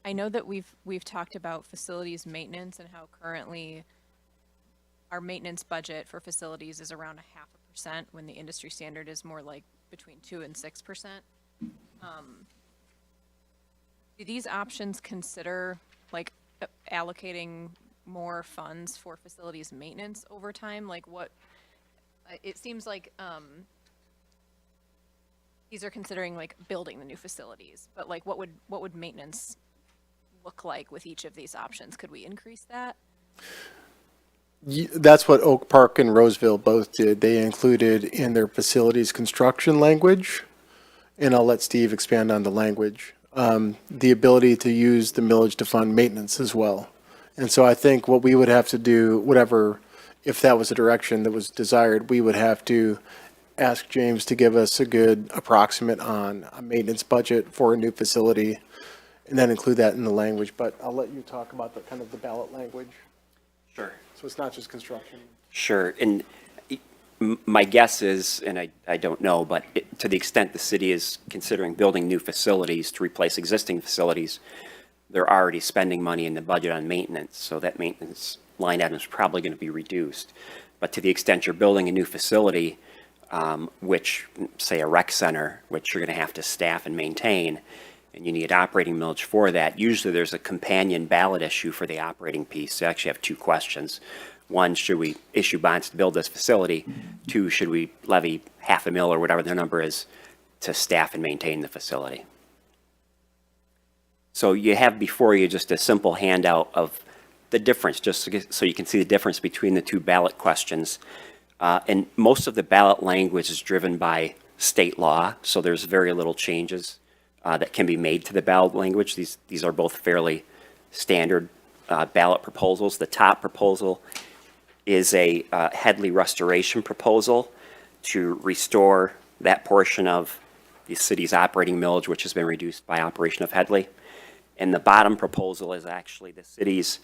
I know that we've talked about facilities maintenance and how currently our maintenance budget for facilities is around 0.5% when the industry standard is more like between 2 and 6%. Do these options consider like allocating more funds for facilities maintenance over time? Like what, it seems like these are considering like building the new facilities, but like what would maintenance look like with each of these options? Could we increase that? That's what Oak Park and Roseville both did. They included in their facilities construction language, and I'll let Steve expand on the language, the ability to use the millage to fund maintenance as well. And so I think what we would have to do, whatever, if that was a direction that was desired, we would have to ask James to give us a good approximate on a maintenance budget for a new facility and then include that in the language. But I'll let you talk about the kind of the ballot language. Sure. So it's not just construction. Sure. And my guess is, and I don't know, but to the extent the city is considering building new facilities to replace existing facilities, they're already spending money in the budget on maintenance. So that maintenance line item is probably going to be reduced. But to the extent you're building a new facility, which, say a rec center, which you're going to have to staff and maintain, and you need operating millage for that, usually there's a companion ballot issue for the operating piece. So you actually have two questions. One, should we issue bonds to build this facility? Two, should we levy $500,000 or whatever the number is to staff and maintain the facility? So you have before you just a simple handout of the difference, just so you can see the difference between the two ballot questions. And most of the ballot language is driven by state law, so there's very little changes that can be made to the ballot language. These are both fairly standard ballot proposals. The top proposal is a Headley restoration proposal to restore that portion of the city's operating millage, which has been reduced by operation of Headley. And the bottom proposal is actually the city's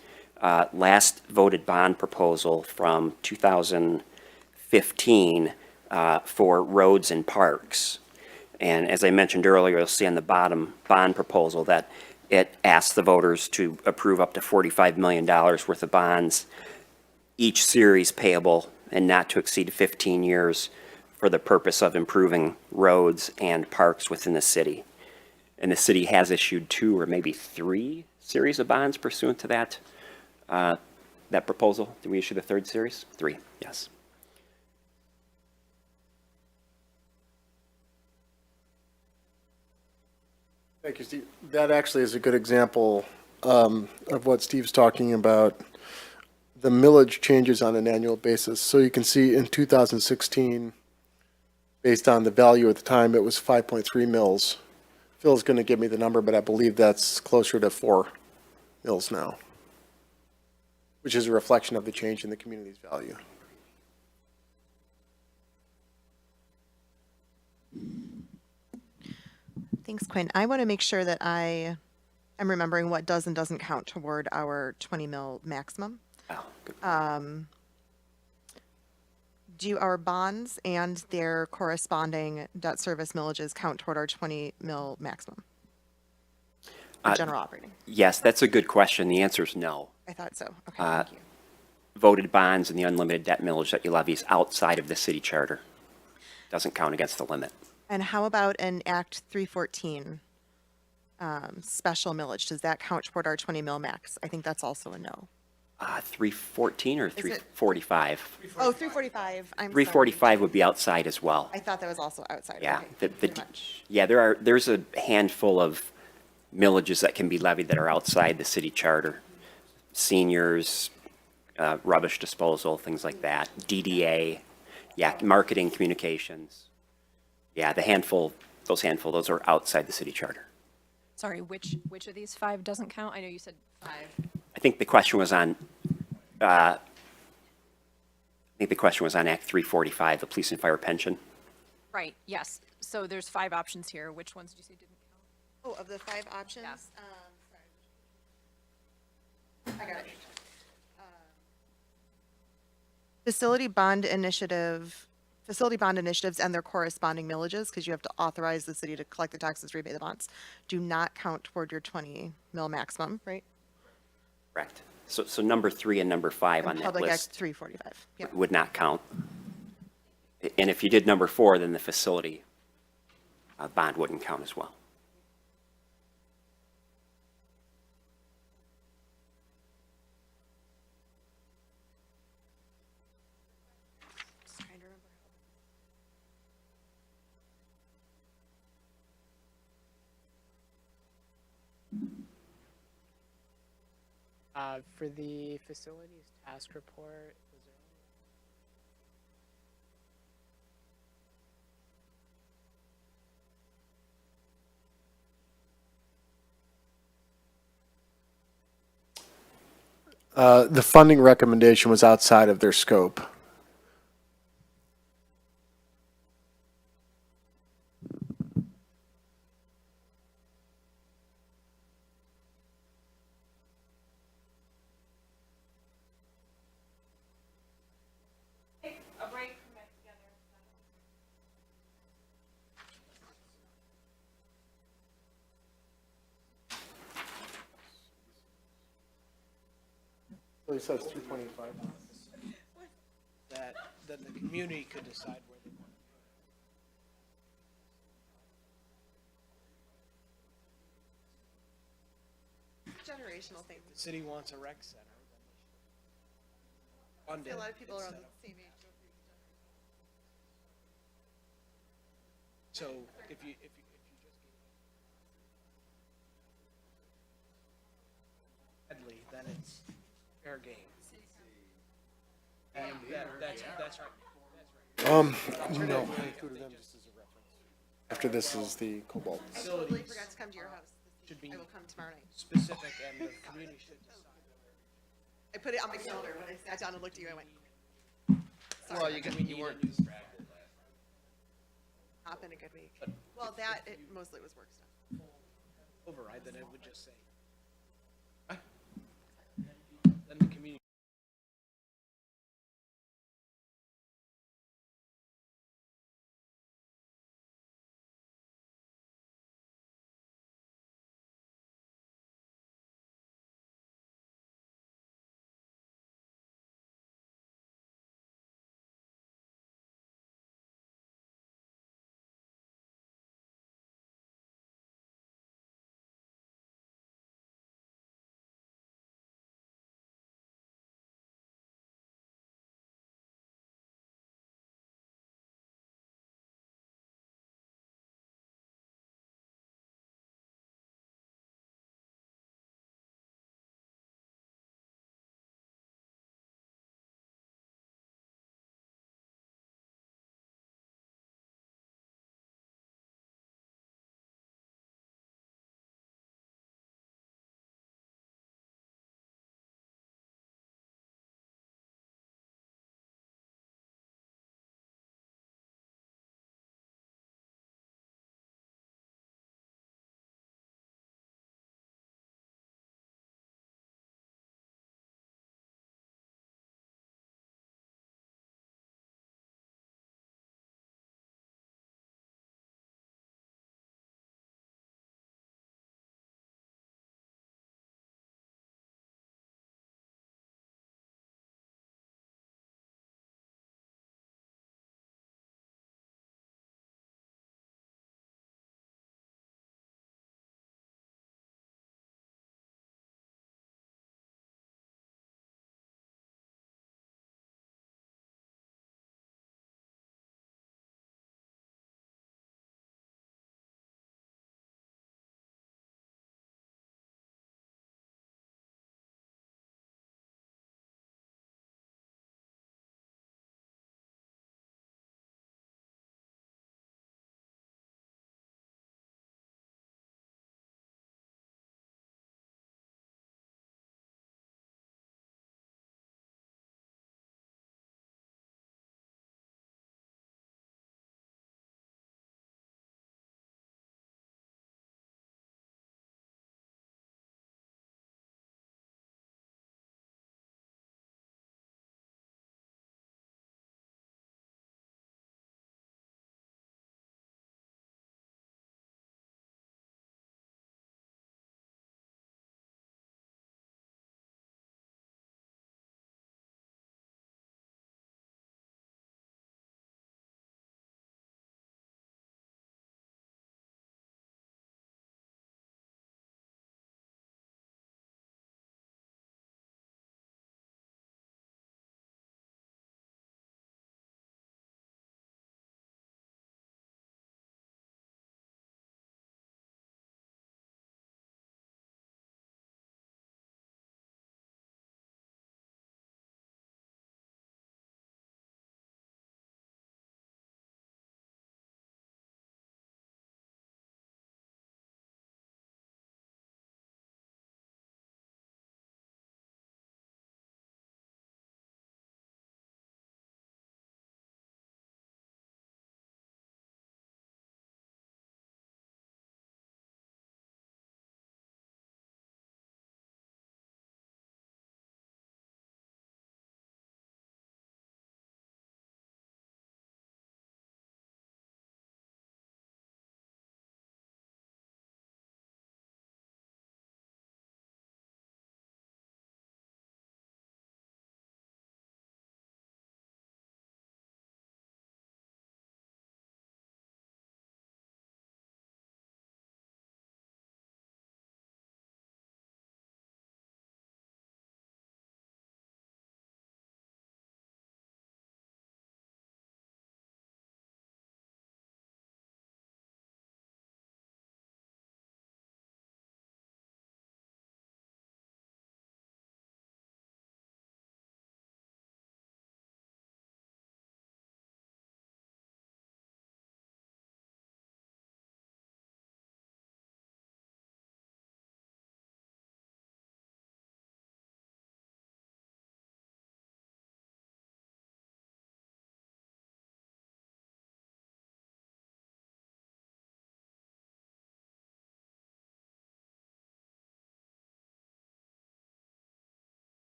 last voted bond proposal from 2015 for roads and parks. And as I mentioned earlier, you'll see on the bottom bond proposal that it asks the voters to approve up to $45 million worth of bonds, each series payable and not to exceed 15 years for the purpose of improving roads and parks within the city. And the city has issued 2 or maybe 3 series of bonds pursuant to that, that proposal. Did we issue the 3rd series? 3, yes. Thank you, Steve. That actually is a good example of what Steve's talking about. The millage changes on an annual basis. So you can see in 2016, based on the value at the time, it was 5.3 mils. Phil's going to give me the number, but I believe that's closer to 4 mils now, which is a reflection of the change in the community's value. Thanks, Quinn. I want to make sure that I am remembering what does and doesn't count toward our 20 mil maximum. Oh, good. Do our bonds and their corresponding debt service millages count toward our 20 mil maximum? For general operating? Yes, that's a good question. The answer is no. I thought so. Okay, thank you. Voted bonds and the unlimited debt millage that you levy is outside of the city charter. Doesn't count against the limit. And how about an Act 314 special millage? Does that count toward our 20 mil max? I think that's also a no. 314 or it- 345? Oh, 345. I'm sorry. 345 would be outside as well. I thought that was also outside. Yeah, Okay, the, pretty much. yeah, there's a handful of millages that can be levied that are outside the city charter. Seniors, rubbish disposal, things like that. DDA, yeah, marketing, communications. Yeah, those are outside the city charter. Sorry, which of these 5 doesn't count? I know you said 5. I think the question was on, I think the question was on Act 345, the police and fire pension. Right, yes. So there's 5 options here. Which ones did you say didn't count? Oh, of the 5 options? Sorry. I got it. Facility bond initiatives and their corresponding millages, because you have to authorize the city to collect the taxes, repay the bonds, do not count toward your 20 mil maximum, right? Correct. So number 3 and number 5 on And that Public Act list 345. Yep. would not count. And if you did number 4, then the facility bond wouldn't count as well. Just trying to remember. For the facilities task report, was there only The funding recommendation was outside of their scope. So he says 225. That, then the community could decide where they want Generational thing. it. The city wants a rec center, then they should fund it. A lot of people and are on set the up- same age. So if you just gave Headley, then it's fair game. And that's right. No. After this is the Cobalt. I totally forgot to come to your house. Should be I will come tomorrow night. specific and the community should decide. I put it on my calendar when I sat down and looked at you. I went, Well, you weren't. not been a good week. Well, that, it mostly was work stuff. Override, then it would just say,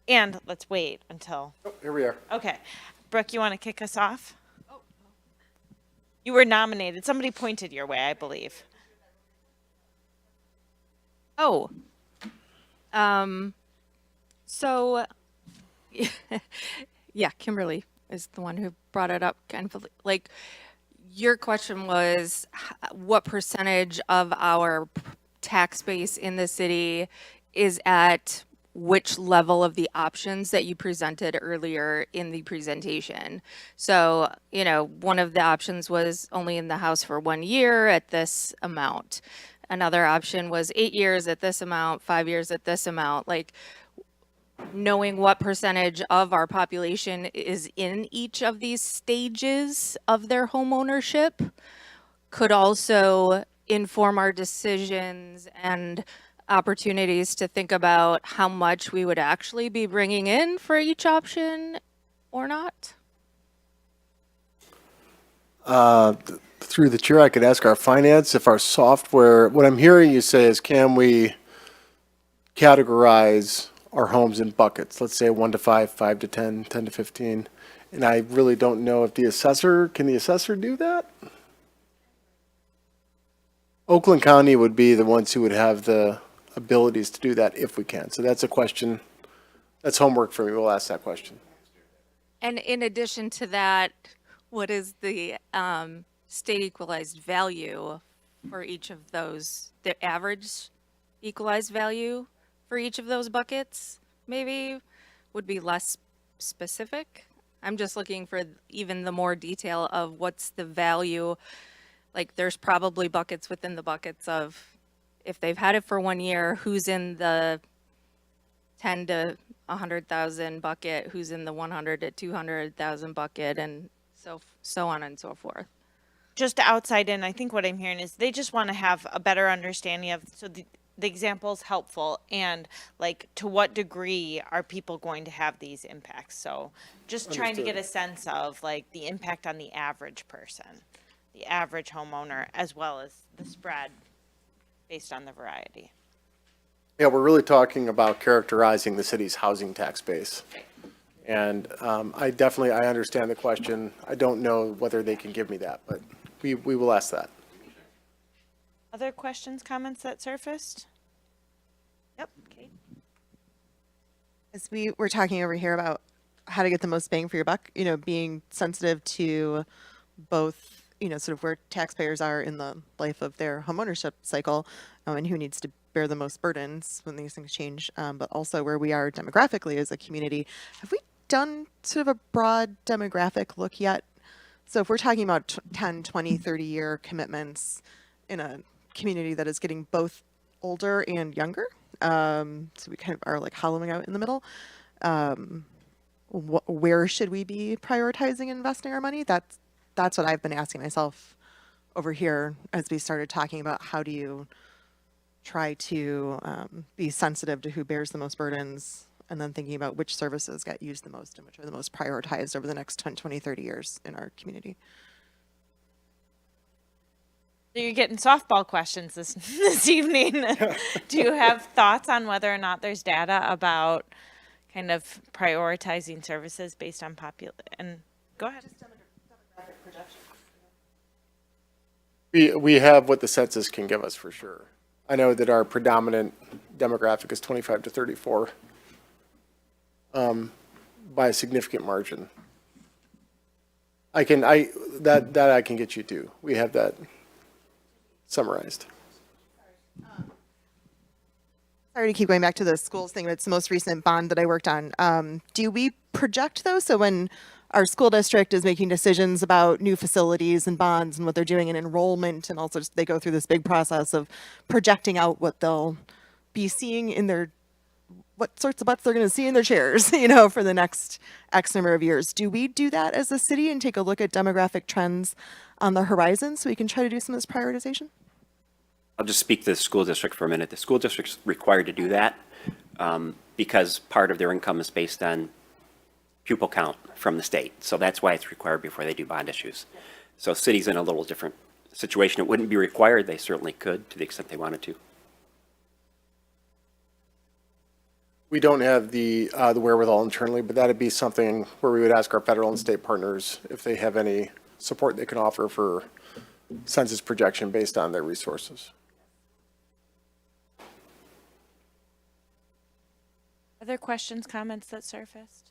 And let's wait until, Oh, here we are. okay. Brooke, you want to kick us off? You were nominated. Somebody pointed your way, I believe. Oh, so, yeah, Kimberly is the one who brought it up. Kind of like your question was, what percentage of our tax base in the city is at which level of the options that you presented earlier in the presentation. So, you know, one of the options was only in the house for 1 year at this amount. Another option was 8 years at this amount, 5 years at this amount. Like, knowing what percentage of our population is in each of these stages of their home ownership could also inform our decisions and opportunities to think about how much we would actually be bringing in for each option or not. Through the chair, I could ask our finance if our software, what I'm hearing you say is, can we categorize our homes in buckets? Let's say 1 to 5, 5 to 10, 10 to 15. And I really don't know if can the assessor do that? Oakland County would be the ones who would have the abilities to do that if we can. So that's a question. That's homework for me. We'll ask that question. And in addition to that, what is the state equalized value for each of those, the average equalized value for each of those buckets, maybe would be less specific? I'm just looking for even the more detail of what's the value. Like, there's probably buckets within the buckets of, if they've had it for 1 year, who's in the 10 to 100,000 bucket, who's in the 100 to 200,000 bucket, and so on and so forth. Just outside in, I think what I'm hearing is they just want to have a better understanding of, so the example's helpful, and like, to what degree are people going to have these impacts? So just trying to get a sense of like the impact on the average person, the average homeowner, as well as the spread based on the variety. Yeah, we're really talking about characterizing the city's housing tax base. And I understand the question. I don't know whether they can give me that, but we will ask that. Other questions, comments that surfaced? Yep, Kate. As we were talking over here about how to get the most bang for your buck, you know, being sensitive to both, you know, sort of where taxpayers are in the life of their homeownership cycle, and who needs to bear the most burdens when these things change, but also where we are demographically as a community. Have we done sort of a broad demographic look yet? So if we're talking about 10, 20, 30-year commitments in a community that is getting both older and younger, so we kind of are like hollowing out in the middle, where should we be prioritizing investing our money? That's what I've been asking myself over here as we started talking about how do you try to be sensitive to who bears the most burdens, and then thinking about which services get used the most and which are the most prioritized over the next 10, 20, 30 years in our community. So you're getting softball questions this evening. Do you have thoughts on whether or not there's data about kind of prioritizing services based on and go ahead. We have what the census can give us for sure. I know that our predominant demographic is 25 to 34 by a significant margin. I can get you to. We have that summarized. Sorry to keep going back to the schools thing, but it's the most recent bond that I worked on. Do we project those? So when our school district is making decisions about new facilities and bonds and what they're doing in enrollment, and also they go through this big process of projecting out what they'll be seeing in their, what sorts of butts they're going to see in their chairs, you know, for the next X number of years. Do we do that as a city and take a look at demographic trends on the horizon so we can try to do some of this prioritization? I'll just speak to the school district for a minute. The school district's required to do that because part of their income is based on pupil count from the state. So that's why it's required before they do bond issues. So cities in a little different situation. It wouldn't be required. They certainly could to the extent they wanted to. We don't have the wherewithal internally, but that'd be something where we would ask our federal and state partners if they have any support they can offer for census projection based on their resources. Other questions, comments that surfaced?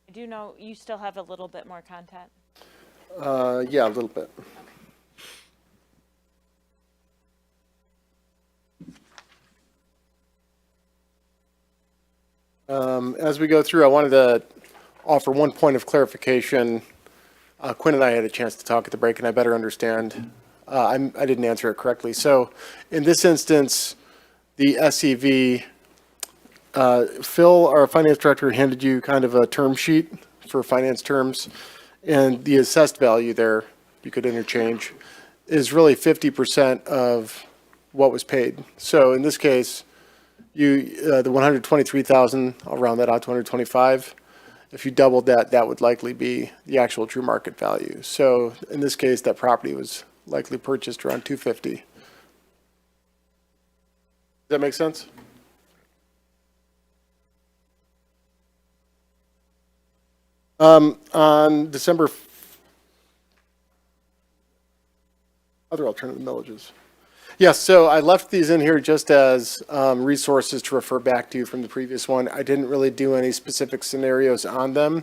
I do know you still have a little bit more content. Yeah, a little bit. As we go through, I wanted to offer one point of clarification. Quinn and I had a chance to talk at the break, and I better understand. I didn't answer it correctly. So in this instance, the SEV, Phil, our finance director, handed you kind of a term sheet for finance terms, and the assessed value there, you could interchange, is really 50% of what was paid. So in this case, the 123,000, I'll round that out to 125. If you doubled that, that would likely be the actual true market value. So in this case, that property was likely purchased around 250. Does that make sense? On December, other alternative millages. Yes, so I left these in here just as resources to refer back to from the previous one. I didn't really do any specific scenarios on them.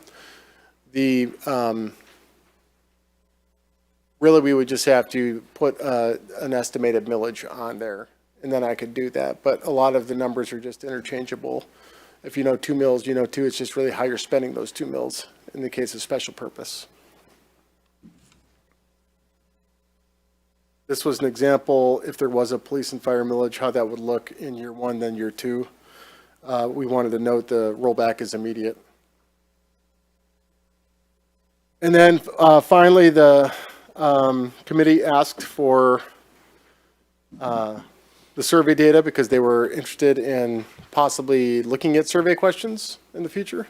Really, we would just have to put an estimated millage on there, and then I could do that. But a lot of the numbers are just interchangeable. If you know 2 mills, you know 2. It's just really how you're spending those 2 mills in the case of special purpose. This was an example, if there was a police and fire millage, how that would look in year 1, then year 2. We wanted to note the rollback is immediate. And then finally, the committee asked for the survey data because they were interested in possibly looking at survey questions in the future.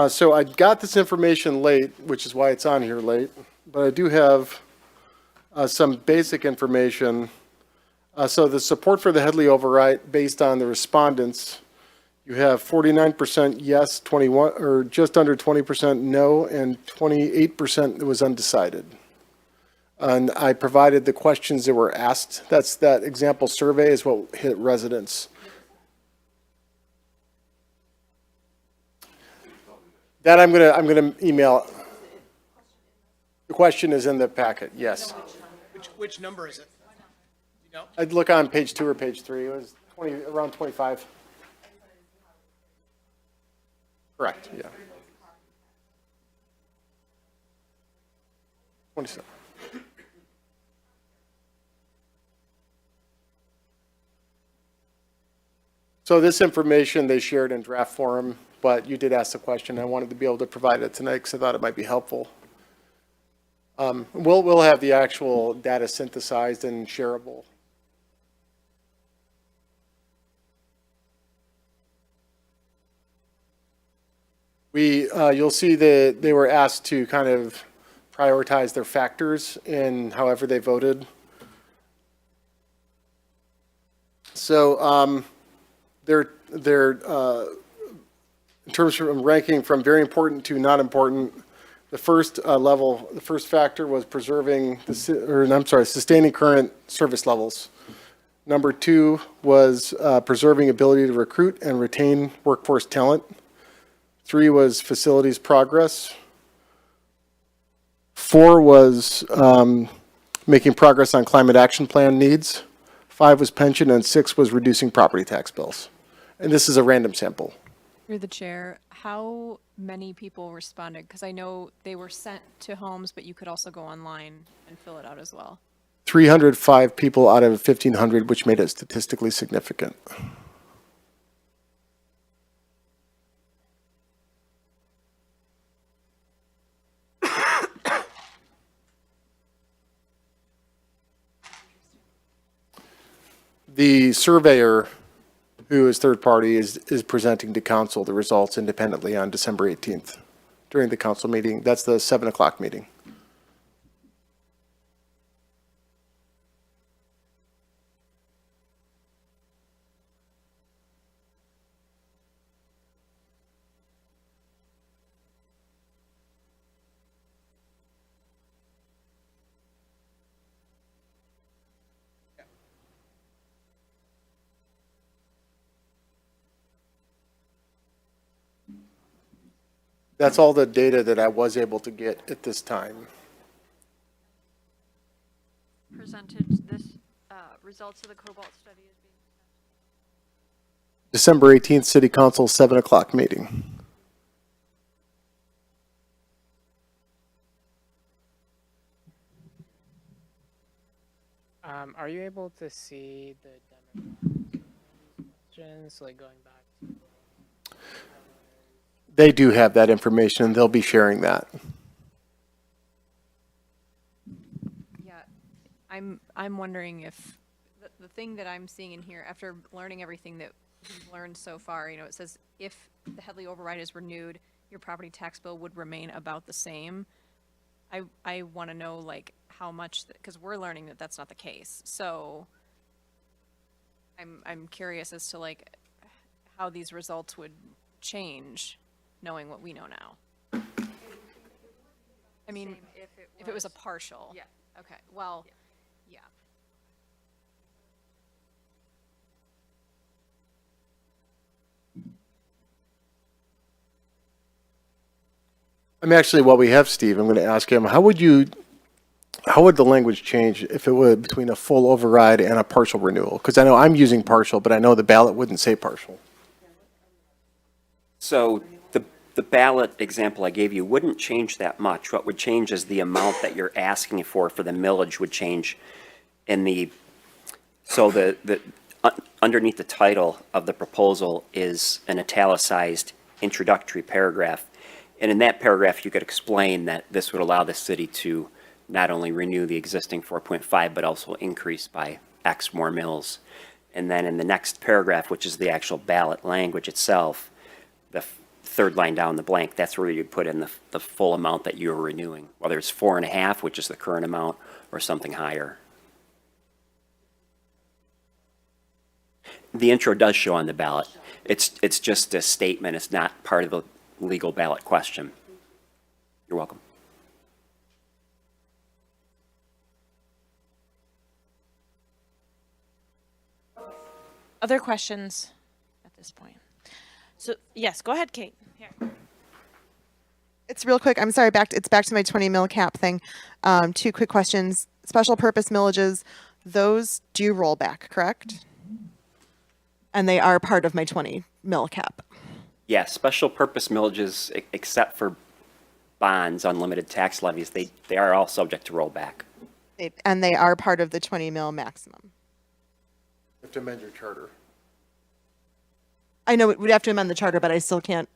So I got this information late, which is why it's on here late, but I do have some basic information. So the support for the Headley override based on the respondents, you have 49% yes, 21 or just under 20% no, and 28% was undecided. And I provided the questions that were asked. That example survey is what hit residents. That I'm gonna email. The question is in the packet. Yes. Which number is it? You know? I'd look on page 2 or page 3. It was around 25. Correct. Yeah. 27. So this information they shared in draft form, but you did ask the question. I wanted to be able to provide it tonight because I thought it might be helpful. We'll have the actual data synthesized and shareable. You'll see that they were asked to kind of prioritize their factors in however they voted. So they're in terms of ranking from very important to not important. The first level, the first factor was sustaining current service levels. Number 2 was preserving ability to recruit and retain workforce talent. 3 was facilities progress. 4 was making progress on climate action plan needs. 5 was pension, and 6 was reducing property tax bills. And this is a random sample. Through the chair, how many people responded? Because I know they were sent to homes, but you could also go online and fill it out as well. 305 people out of 1,500, which made it statistically significant. The surveyor, who is third party, is presenting to council the results independently on December 18th during the council meeting. That's the 7 o'clock meeting. That's all the data that I was able to get at this time. Presented this, results of the Cobalt study is being. December 18th, City Council, 7 o'clock meeting. Are you able to see the questions, like going back to? They do have that information, and they'll be sharing that. Yeah, I'm wondering if the thing that I'm seeing in here, after learning everything that we've learned so far, you know, it says if the Headley override is renewed, your property tax bill would remain about the same. I want to know like how much, because we're learning that that's not the case. So I'm curious as to like how these results would change, knowing what we know now. I mean, if it was a partial. Yeah. Okay. Well, yeah. I'm actually, while we have Steve, I'm going to ask him, how would the language change if it were between a full override and a partial renewal? Because I know I'm using partial, but I know the ballot wouldn't say partial. So the ballot example I gave you wouldn't change that much. What would change is the amount that you're asking for the millage would change in the, so underneath the title of the proposal is an italicized introductory paragraph. And in that paragraph, you could explain that this would allow the city to not only renew the existing 4.5, but also increase by X more mills. And then in the next paragraph, which is the actual ballot language itself, the third line down the blank, that's where you'd put in the full amount that you're renewing, whether it's 4.5, which is the current amount, or something higher. The intro does show on the ballot. It's just a statement. It's not part of the legal ballot question. You're welcome. Other questions at this point? So, yes, go ahead, Kate. Here. It's real quick. I'm sorry. It's back to my 20 mil cap thing. 2 quick questions. Special purpose millages, those do roll back, correct? And they are part of my 20 mil cap. Yeah, special purpose millages, except for bonds, unlimited tax levies, they are all subject to rollback. And they are part of the 20 mil maximum. You have to amend your charter. I know we'd have to amend the charter, but I still can't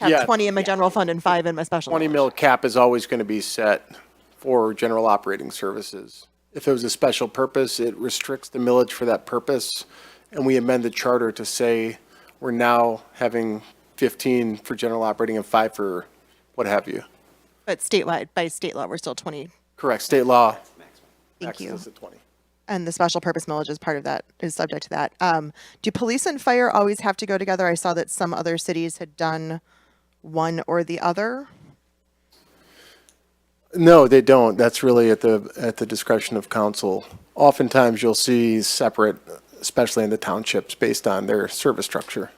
have Yeah. 20 in my general fund and 5 in my special. 20 mil cap is always going to be set for general operating services. If it was a special purpose, it restricts the millage for that purpose. And we amend the charter to say we're now having 15 for general operating and 5 for what have you. But statewide, by state law, we're still 20. Correct. State law. Thank you. Maxes at 20. And the special purpose millage is part of that, is subject to that. Do police and fire always have to go together? I saw that some other cities had done one or the other. No, they don't. That's really at the discretion of council. Oftentimes you'll see separate, especially in the townships, based on their service structure.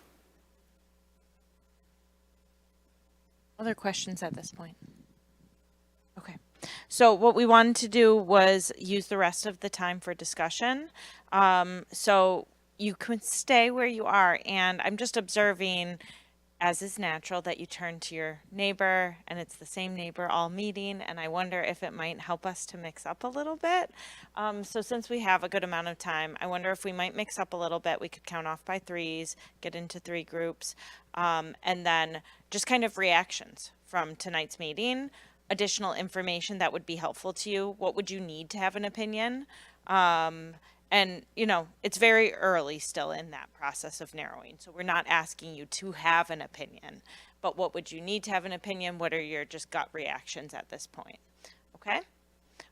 Other questions at this point? Okay. So what we wanted to do was use the rest of the time for discussion. So you can stay where you are, and I'm just observing, as is natural, that you turn to your neighbor and it's the same neighbor all meeting, and I wonder if it might help us to mix up a little bit. So since we have a good amount of time, I wonder if we might mix up a little bit. We could count off by 3s, get into 3 groups, and then just kind of reactions from tonight's meeting, additional information that would be helpful to you. What would you need to have an opinion? And, you know, it's very early still in that process of narrowing. So we're not asking you to have an opinion, but what would you need to have an opinion? What are your just gut reactions at this point? Okay.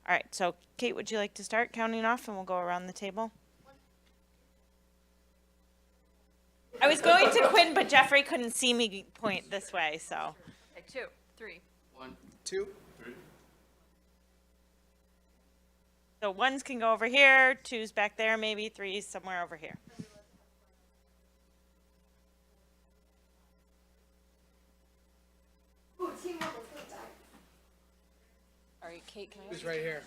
All right. So Kate, would you like to start counting off and we'll go around the table? I was going to Quinn, but Jeffrey couldn't see me point this way. So Okay, 2, 3. 1, 2, 3. So 1s can go over here, 2s back there, maybe 3s somewhere over here. All right, Kate, can I? Who's right here?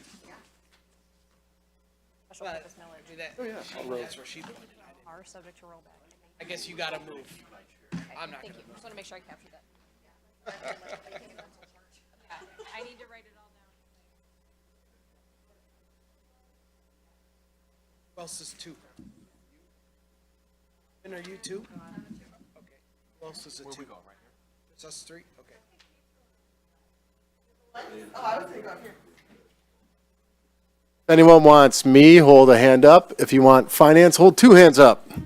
Special purpose millage. Do that. Oh, yeah. That's where she pointed. Are subject to rollback. I guess you gotta move. I'm not Thank gonna you. Just want to make sure I captured that. Yeah, I need to write it all down. Who else is two? And are you two? Okay. Who else is a two? It's us three? Okay. If anyone wants me, hold a hand up. If you want finance, hold two hands up. On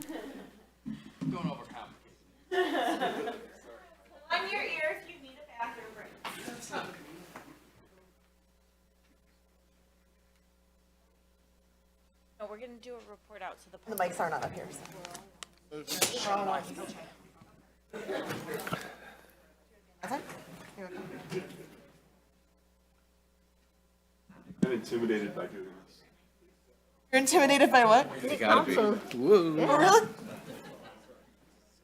your ear if you need a bathroom break. No, we're gonna do a report out to the The public. mics aren't up here. I'm intimidated by doing this. You're intimidated by what? You gotta be. Woo. Oh, really?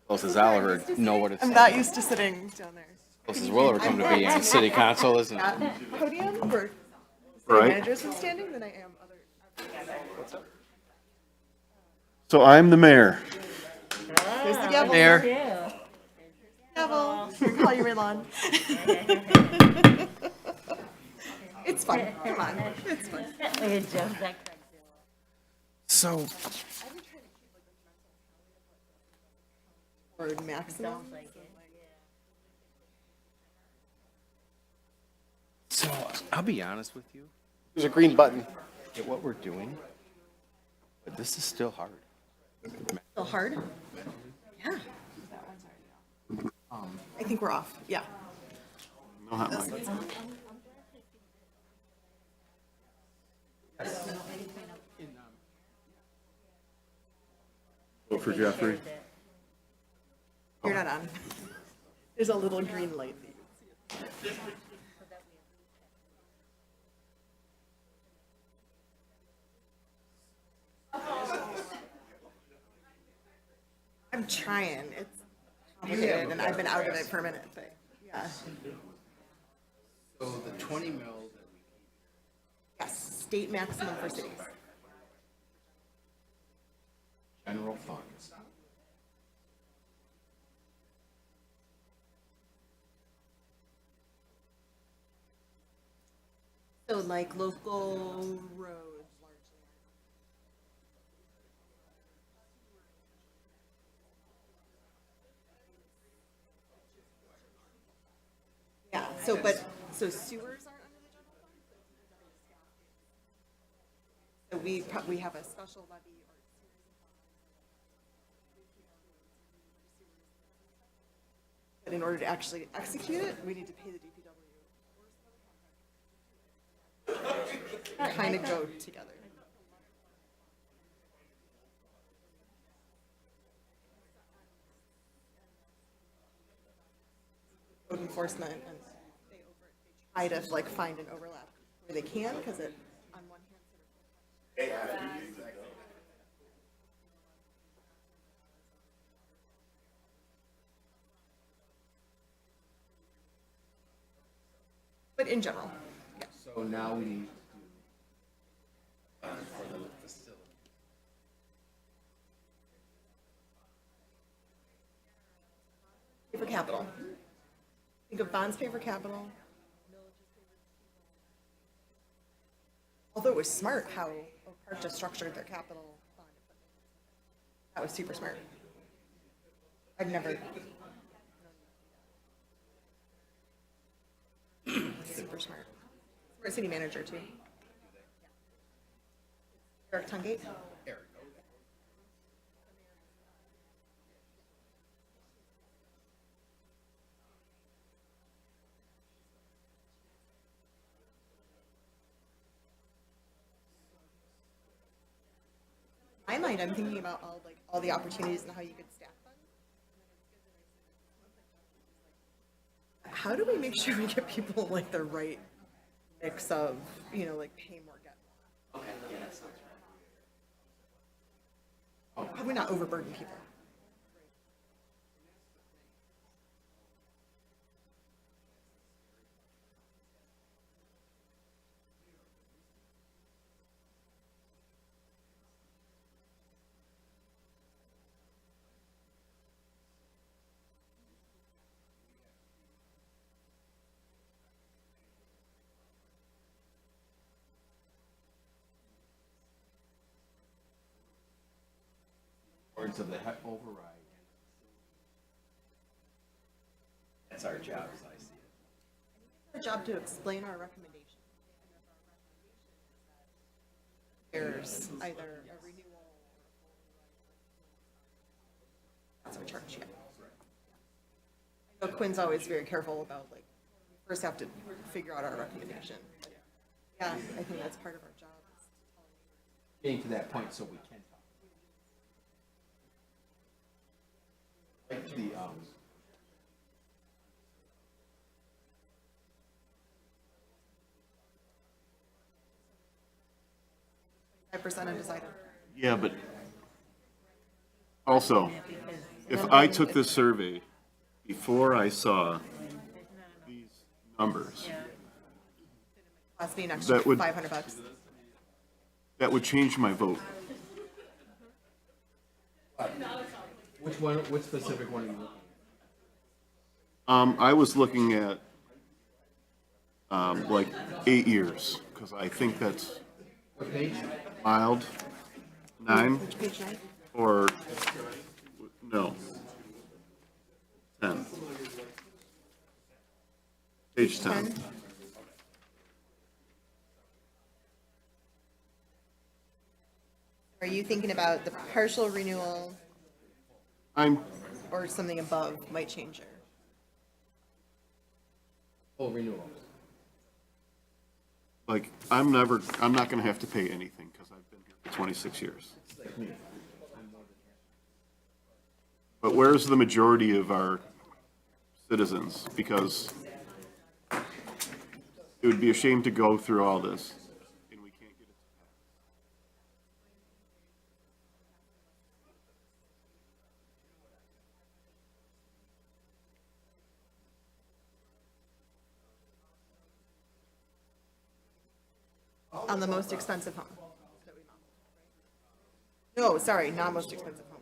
Close as I'll ever know what it's I'm not used to sitting down there. close as we'll ever come to be on city council, isn't it? At podium where city Right. managers been standing than I am other. So I'm the mayor. There's the gavel. Mayor. Gavel. Here, call you Raylon. It's fun. Come on. It's fun. So, Word maximum. so I'll be honest with you. There's a green button. At what we're doing, but this is still hard. Still hard? Yeah. I think we're off. Yeah. No hot mic. Vote for Jeffrey. You're not on. There's a little green light. that you can see. I'm trying. It's complicated, and I've been out of it for a minute, but yeah. So the 20 mil that we Yes, state maximum for cities. general funds. So like local roads largely. Yeah, so so sewers aren't under the general fund? So we have a special levy or but in order to actually execute it, we need to pay the DPW. Kind of go together. Code enforcement and they try to like find an overlap where they can because it on one hand sort of but in general. So now we need to do for the facility. Pay for capital. Think of bonds pay for capital. Although it was smart how Oak Park just structured their capital fund. That was super smart. I've never. Super smart. We're a city manager too. Eric Tungate. Eric. In my mind, I'm thinking about all the opportunities and how you could staff them. How do we make sure we get people like the right mix of, like pay more, get more? Okay, yeah, that sounds right. How do we not overburden people? Words of the override. That's our job, as I see it. Our job to explain our recommendation. There's either a renewal. That's our charge, yeah. I know Quinn's always very careful about, like, we first have to figure out our recommendation. But yeah, I think that's part of our job. Getting to that point so we can talk. Like the, 5% undecided. Yeah, but also, if I took this survey before I saw these numbers, Cost me an That extra would- $500. that would change my vote. which one, which specific one are you looking I was looking at, like 8 years, because I think that's at? What page? mild. 9, Which page 9? or, no. 10. Page 10. Are you thinking about the partial renewal I'm, or something above might change your? Oh, renewal. like, I'm not gonna have to pay anything, because I've been here for 26 years. It's like me. But where's the majority of our citizens? Because it would be a shame to go through all this, and we can't get it to pass. On the most expensive home. No, sorry, not most expensive home.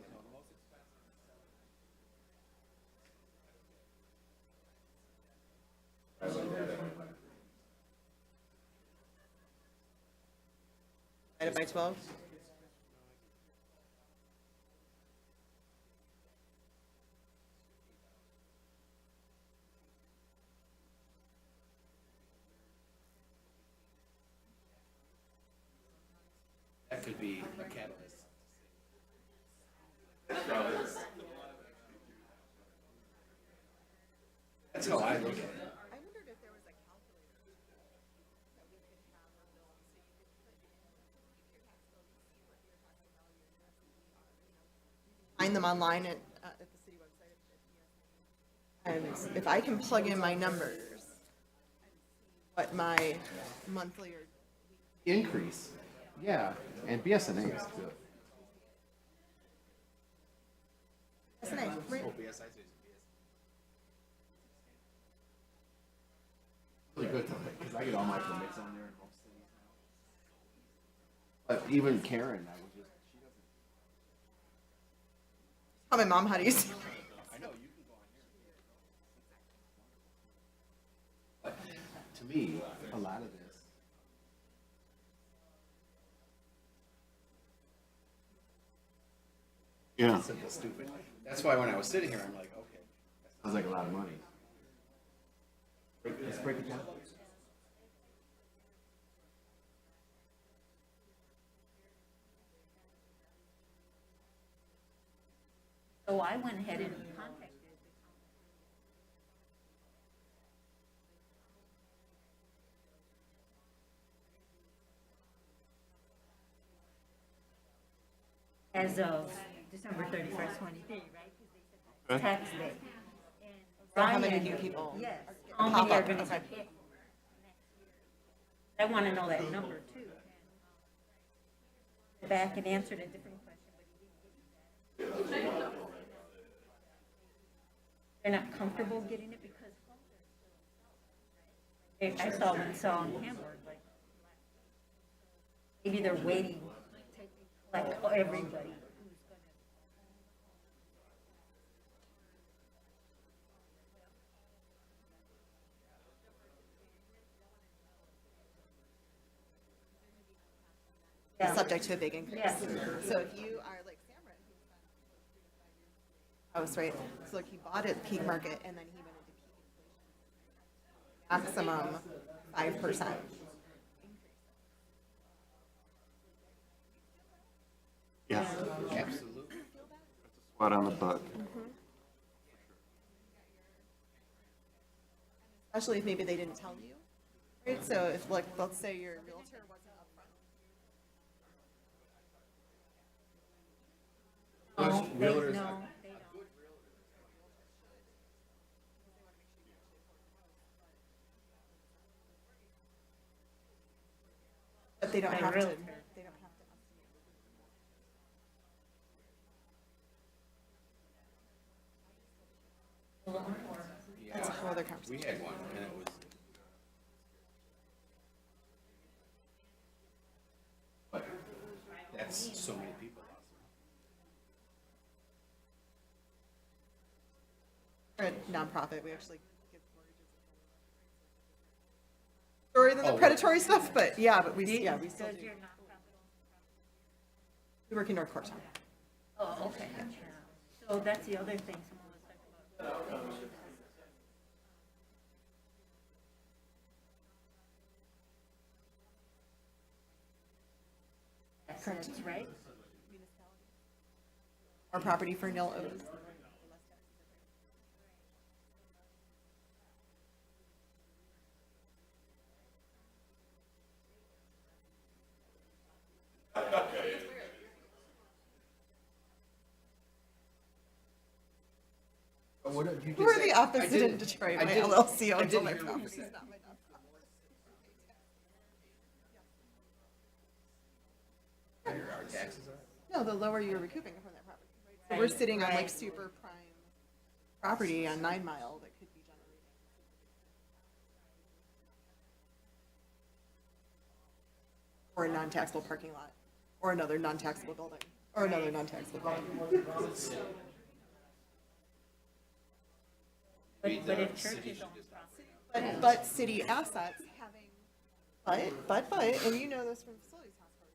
Divided by 12? That could be a catalyst. That's how I look at it. Find them online at the city website. And if I can plug in my numbers, what my monthly or Increase, yeah, and BSNA is good. SNA, right? Oh, BSI is really good though, because I get all my permits on there in most cities now. But even Karen, I was just, she doesn't. Tell my mom how to use it. I know, you can go on here. But to me, a lot of this. Yeah. Simple, stupid. That's why when I was sitting here, I'm like, okay, that sounds like a lot of money. Let's break it down. So I went ahead and contacted as of December 31st, 23, right? Because they said that's tax day. And So how many Ryan- new people Yes. are How gonna many are pop going up? to Okay. get next year? I want to know that number too. Back and answered a different question, but he didn't give me that. They're not comfortable getting it because I saw one saw in Hamburg, like, maybe they're waiting to collect everybody. Subject to a big increase. Yes. So if you are like Samara, house, right? So like he bought it at peak market and then he went into peak inflation. Maximum 5%. Yeah. Absolutely. Spot on the butt. Especially if maybe they didn't tell you, right? So if, like, let's say your realtor wasn't upfront. No, they don't. But they don't have to. realtor. They don't have to. That's a whole other conversation. We had one, and it was. But that's so many people. We're a nonprofit. We actually give mortgages. Story than the Oh, predatory stuff, but yeah, but we still Does do. your nonprofit? We work in North Courtown. Oh, okay. So that's the other thing someone was talking about. Assets, right? Our property for nil owes. We're the opposite in Detroit. My LLC owns all my properties, not my nonprofit. Our taxes are. No, the lower you're recouping from that property. So we're sitting on like super prime property on 9 Mile that could be generating. Or a non-taxable parking lot, or another non-taxable building, or another non-taxable building. But if churches own property. But city assets having, and you know this from facilities hospitals,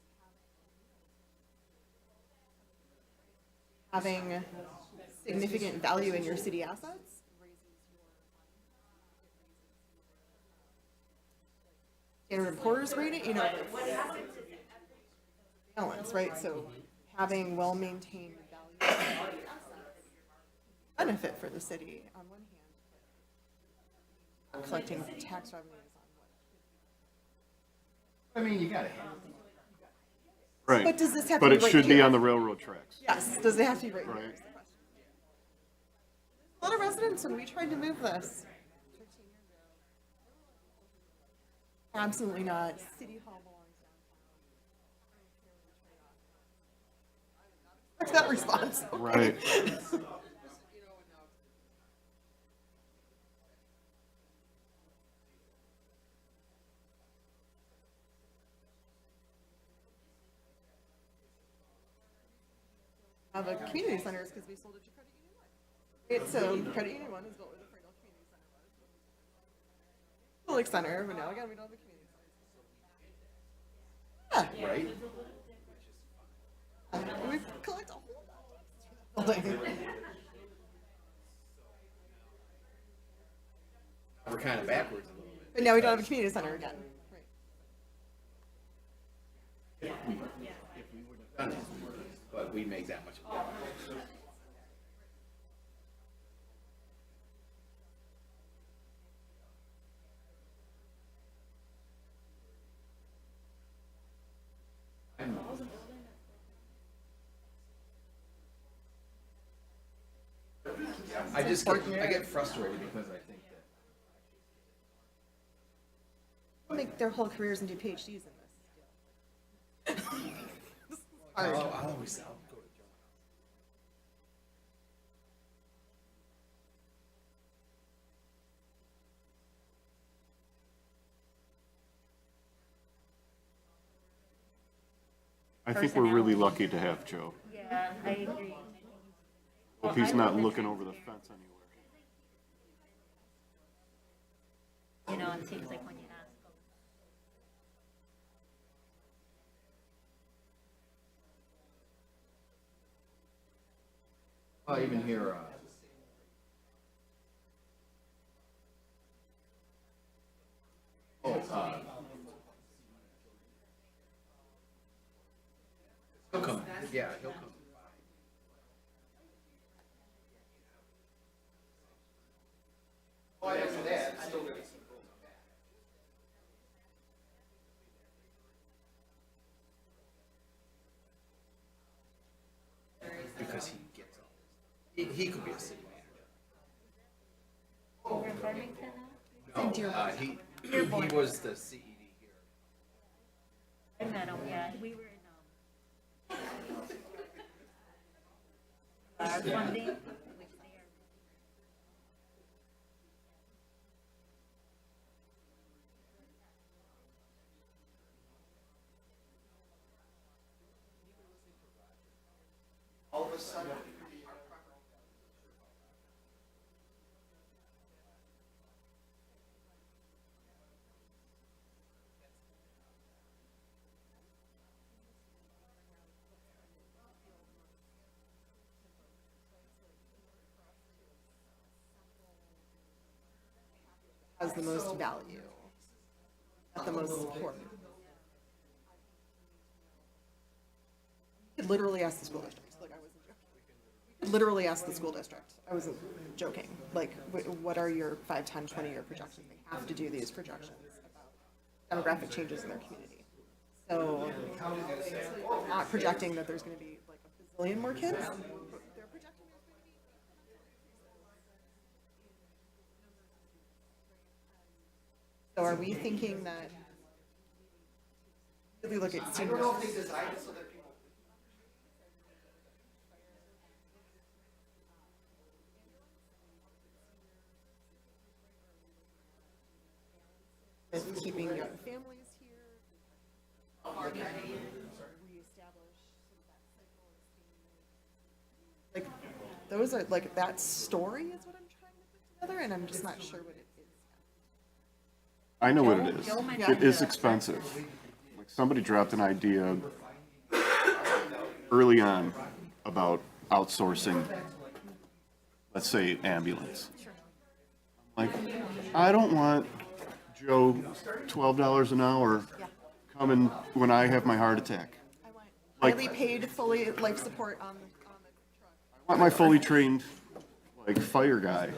having significant value in your city assets raises your Standard & Poor's rating, you know, balance, right? So having well-maintained value benefit for the city on one hand, collecting tax revenues on what. I mean, you gotta have. Right. But does this have to But be it right should be here? on the railroad tracks. Yes, does it have to be right here? Right. is the question. A lot of residents, when we tried to move this, absolutely not. City Hall belongs downtown. Expect that response. Right. Have a community center is because we sold it to Credit Union One. Right, so Credit Union One is built where the Ferndale Community Center was. Public center, but now again, we don't have a community center. Right? Yeah. We collect a whole lot of taxes. We're kind of backwards a little bit. But now we don't have a community center again. Right. If we would have done it, but we make that much more. I get frustrated because I think that. Make their whole careers and do PhDs in this. I'll always go to Joe. I think we're really lucky to have Joe. Yeah, I agree. Hope he's not looking over the fence anywhere. You know, it seems like when you ask them. Well, even here, he'll come, yeah, he'll come. Because he gets all this. He could be a city manager. Over in Farmington now? No, he was the CED here. I met him, yeah, we were in, our funding, which they are. All of a sudden. Has the most value, at the most support. You could literally ask the school district, like I wasn't joking. You could literally ask the school district, I wasn't joking, like, what are your 5, 10, 20-year projections? They have to do these projections about demographic changes in their community. So, not projecting that there's gonna be like a bazillion more kids, but they're projecting there's gonna be. So are we thinking that, really look at seniors? With keeping young families here, reestablish like those are like that story is what I'm trying to put together, and I'm just not sure what it is. I know what it is. Yeah. It is expensive. Like somebody dropped an idea early on about outsourcing, let's say, ambulance. Like, I don't want Joe $12 an hour coming when I have my heart attack. Highly paid, fully life support on the truck. I want my fully trained, like, fire guy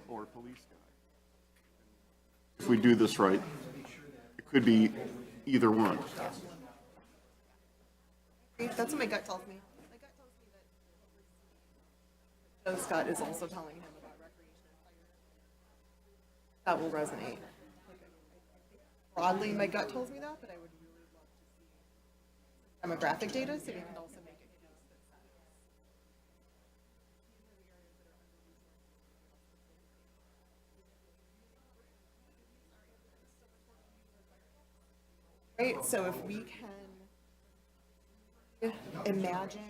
or police guy. If we do this right, it could be either one. That's what my gut tells me. My gut tells me that Joe Scott is also telling him about recreation and fire. That will resonate. Broadly, my gut tells me that, but I would really love to see demographic data so we can also make a case that says. Right, so if we can imagine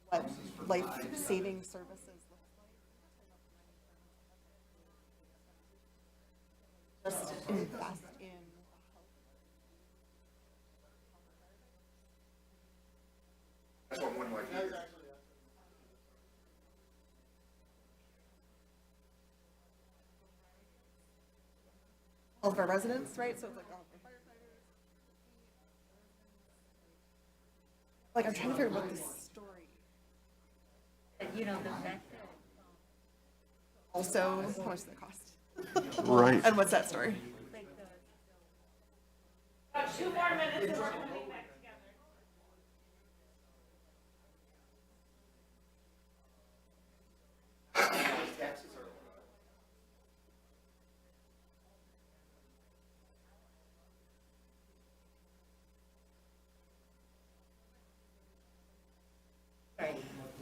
what life-saving services look like, just invest in That's what one like here. all of our residents, right? So it's like all of our firefighters. Like I'm trying to figure out what the story. You know, the fact that. Also, how much does that cost? Right. And what's that story? About 2 more minutes and we're coming back together.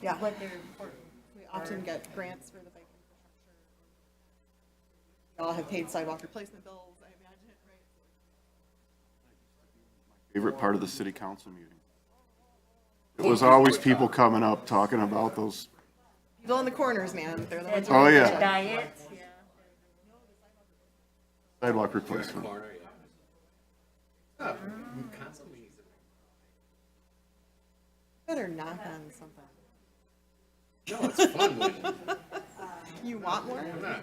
Yeah. We often get grants for the bike infrastructure. We all have paid sidewalk replacement bills, I imagine, right? Favorite part of the city council meeting. It was always people coming up talking about those. People in the corners, man, they're the ones. Oh, who yeah. Diets, yeah. Sidewalk replacement. Better knock on something. No, it's fun winning. You want more? I'm not.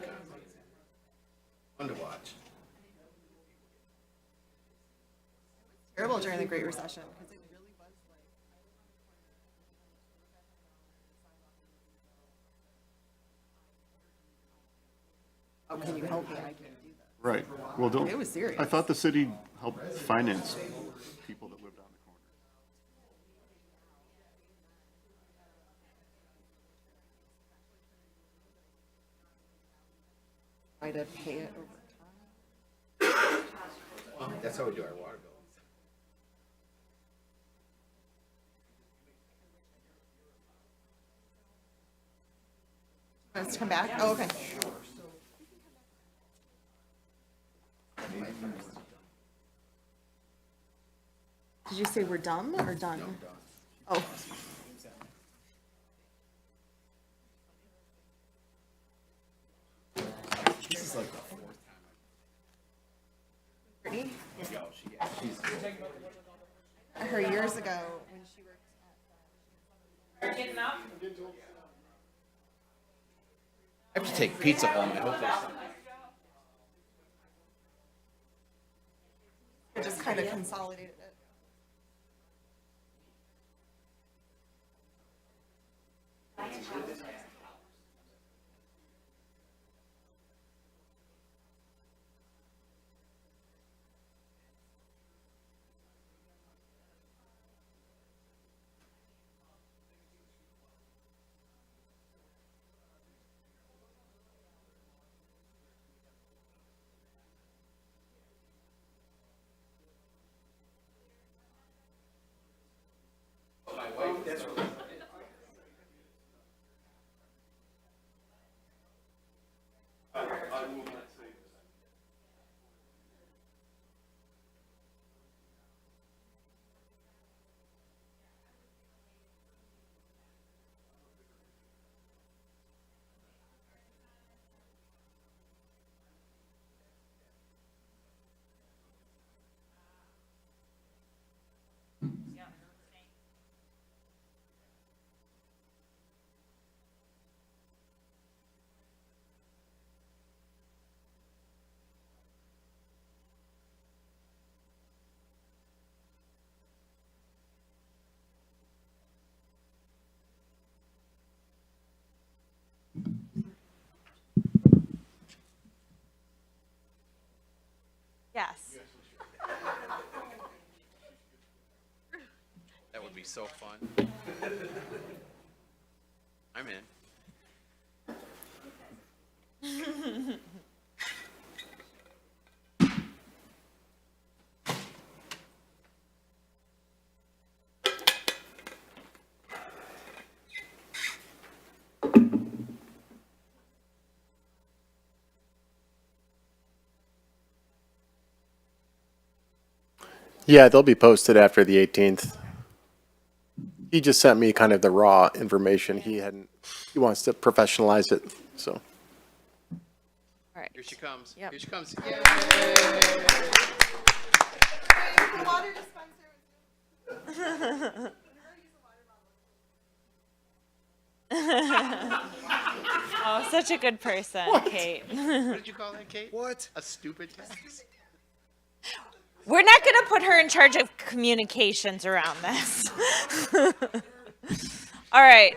Fun to watch. Terrible during the Great Recession because it really was like. How can you help me? I can't do that. Right. Well, don't. It was serious. I thought the city helped finance people that lived on the corner. Try to pay it over time. That's how we do our water bills. Want us to come back? Oh, okay. Did you say we're dumb or done? Oh. This is like the fourth time. Brittany? She's Her years ago when she worked You're getting up? I have to take pizza home. I hope there's. at, just kind of consolidated it. Yes. That would be so fun. I'm in. Yeah, they'll be posted after the 18th. He just sent me kind of the raw information. He wants to professionalize it, so. All right. Here she comes. Yep. Here she comes. The water dispenser. Oh, such a good person, Kate. What did you call that, Kate? What? A stupid tax? We're not going to put her in charge of communications around this. All right.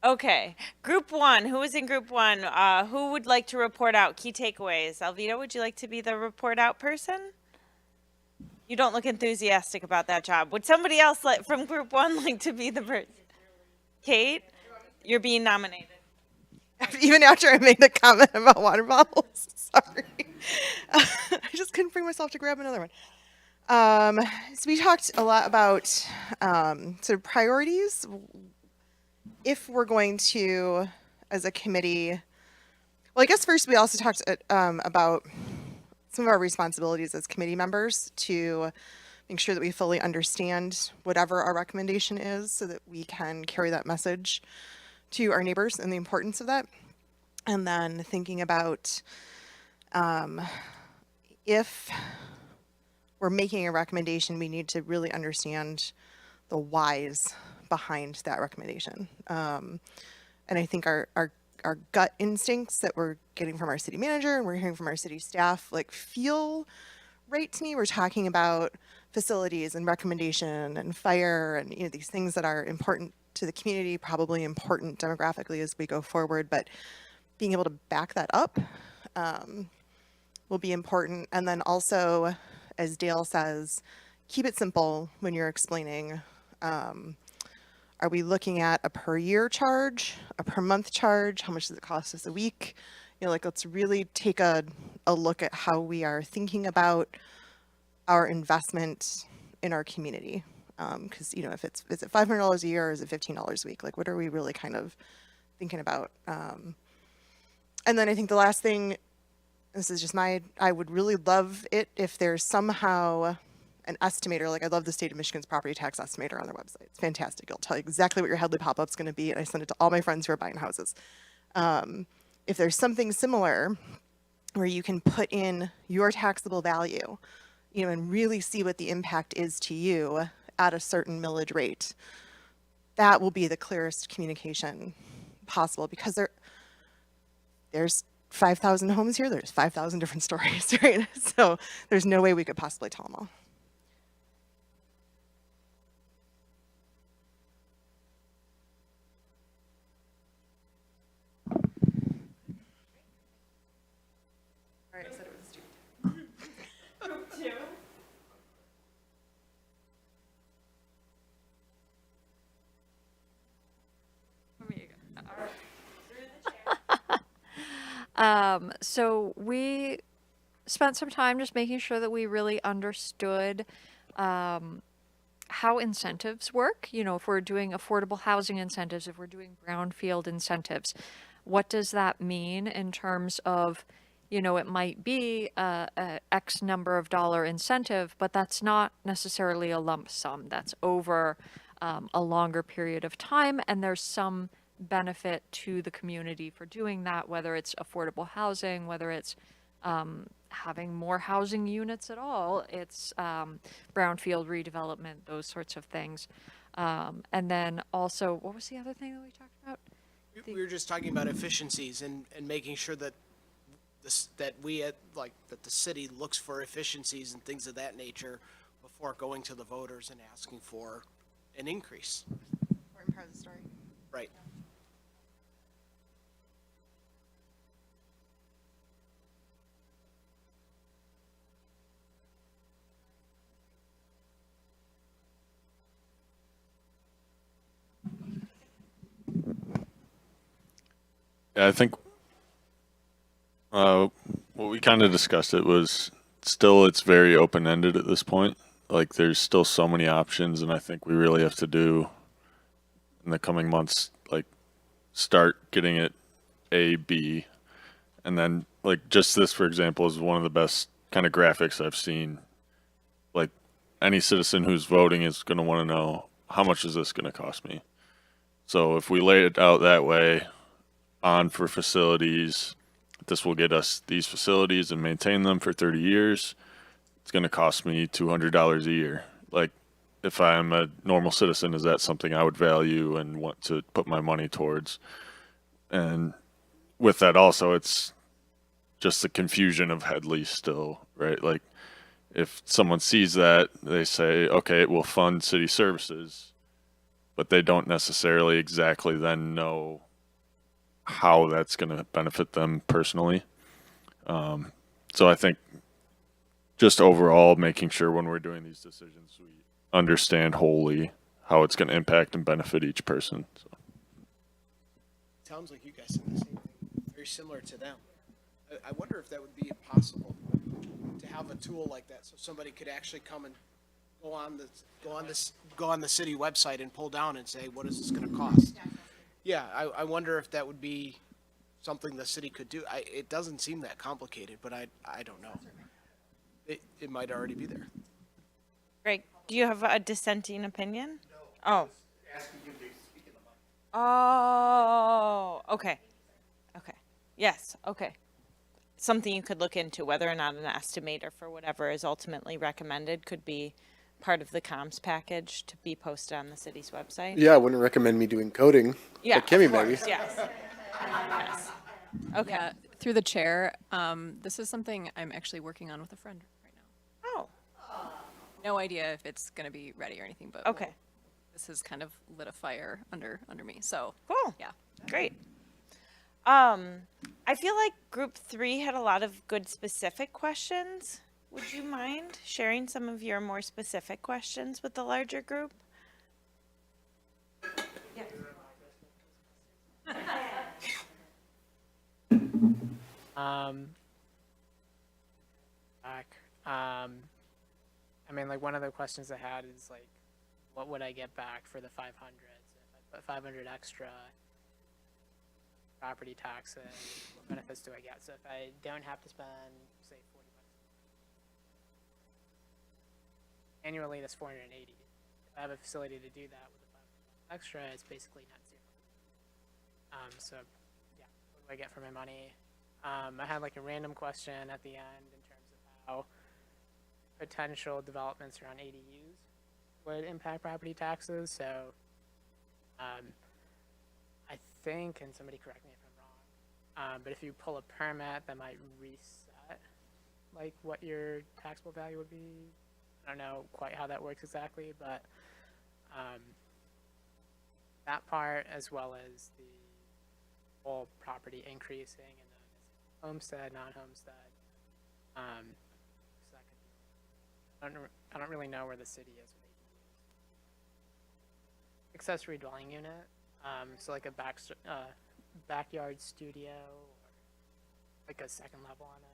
Okay. Group one. Who is in group one? Who would like to report out key takeaways? Alvita, would you like to be the report out person? You don't look enthusiastic about that job. Would somebody else from group one like to be the person? Kate, you're being nominated. Even after I made the comment about water bottles. Sorry. I just couldn't bring myself to grab another one. So we talked a lot about sort of priorities. If we're going to, as a committee, well, I guess first we also talked about some of our responsibilities as committee members to make sure that we fully understand whatever our recommendation is so that we can carry that message to our neighbors and the importance of that. And then thinking about if we're making a recommendation, we need to really understand the whys behind that recommendation. And I think our gut instincts that we're getting from our city manager and we're hearing from our city staff like feel right to me. We're talking about facilities and recommendation and fire and these things that are important to the community, probably important demographically as we go forward, but being able to back that up will be important. And then also, as Dale says, keep it simple when you're explaining. Are we looking at a per year charge, a per month charge? How much does it cost us a week? Like let's really take a look at how we are thinking about our investment in our community. Because if is it $500 a year or is it $15 a week? Like what are we really kind of thinking about? And then I think the last thing, this is just I would really love it if there's somehow an estimator, like I love the state of Michigan's property tax estimator on their website. It's fantastic. It'll tell you exactly what your Headley pop-up's going to be, and I send it to all my friends who are buying houses. If there's something similar where you can put in your taxable value, and really see what the impact is to you at a certain millage rate, that will be the clearest communication possible, because there's 5,000 homes here. There's 5,000 different stories, right? So there's no way we could possibly tell them all. All right, I said it was stupid. So we spent some time just making sure that we really understood how incentives work. If we're doing affordable housing incentives, if we're doing brownfield incentives, what does that mean in terms of, it might be a X number of dollar incentive, but that's not necessarily a lump sum. That's over a longer period of time, and there's some benefit to the community for doing that, whether it's affordable housing, whether it's having more housing units at all, it's brownfield redevelopment, those sorts of things. And then also, what was the other thing that we talked about? We were just talking about efficiencies and making sure that that the city looks for efficiencies and things of that nature before going to the voters and asking for an increase. Important part of the story. Right. Yeah, I think what we kind of discussed, it was still, it's very open-ended at this point. Like there's still so many options, and I think we really have to do in the coming months, like start getting it A, B, and then like just this, for example, is one of the best kind of graphics I've seen. Like any citizen who's voting is going to want to know, how much is this going to cost me? So if we lay it out that way, on for facilities, this will get us these facilities and maintain them for 30 years. It's going to cost me $200 a year. Like, if I'm a normal citizen, is that something I would value and want to put my money towards? And with that also, it's just the confusion of Headley still, right? Like, if someone sees that, they say, okay, it will fund city services, but they don't necessarily exactly then know how that's going to benefit them personally. So I think just overall making sure when we're doing these decisions, we understand wholly how it's going to impact and benefit each person. So. Sounds like you guys said the same thing, very similar to them. I wonder if that would be possible to have a tool like that, so somebody could actually come and go on the city website and pull down and say, what is this going to cost? Yeah, I wonder if that would be something the city could do. It doesn't seem that complicated, but I don't know. It might already be there. Greg, do you have a dissenting opinion? No. Oh. Asking you to speak in the mic. Oh, okay. Okay. Yes, okay. Something you could look into, whether or not an estimator for whatever is ultimately recommended could be part of the comms package to be posted on the city's website? Yeah, I wouldn't recommend me doing coding. Yeah, but Kimmy of maybe. course, yes. Yes. Okay. Yeah, through the chair, this is something I'm actually working on with a friend right now. Oh. No idea if it's going to be ready or anything, but Okay. this has kind of lit a fire under me. So Cool. yeah. Great. I feel like group 3 had a lot of good specific questions. Would you mind sharing some of your more specific questions with the larger group? Back. I mean, like one of the questions I had is like, what would I get back for the 500? So if I put 500 extra property taxes, what benefits do I get? So if I don't have to spend, say, $40 annually, that's 480. If I have a facility to do that with the 500 extra, it's basically net zero. So yeah, what do I get for my money? I had like a random question at the end in terms of how potential developments around ADUs would impact property taxes. So I think, and somebody correct me if I'm wrong, but if you pull a permit, that might reset like what your taxable value would be. I don't know quite how that works exactly, but that part, as well as the whole property increasing and the homestead, non-homestead. So that could be, I don't really know where the city is with ADUs. Accessory dwelling unit, so like a backyard studio, or like a second level on a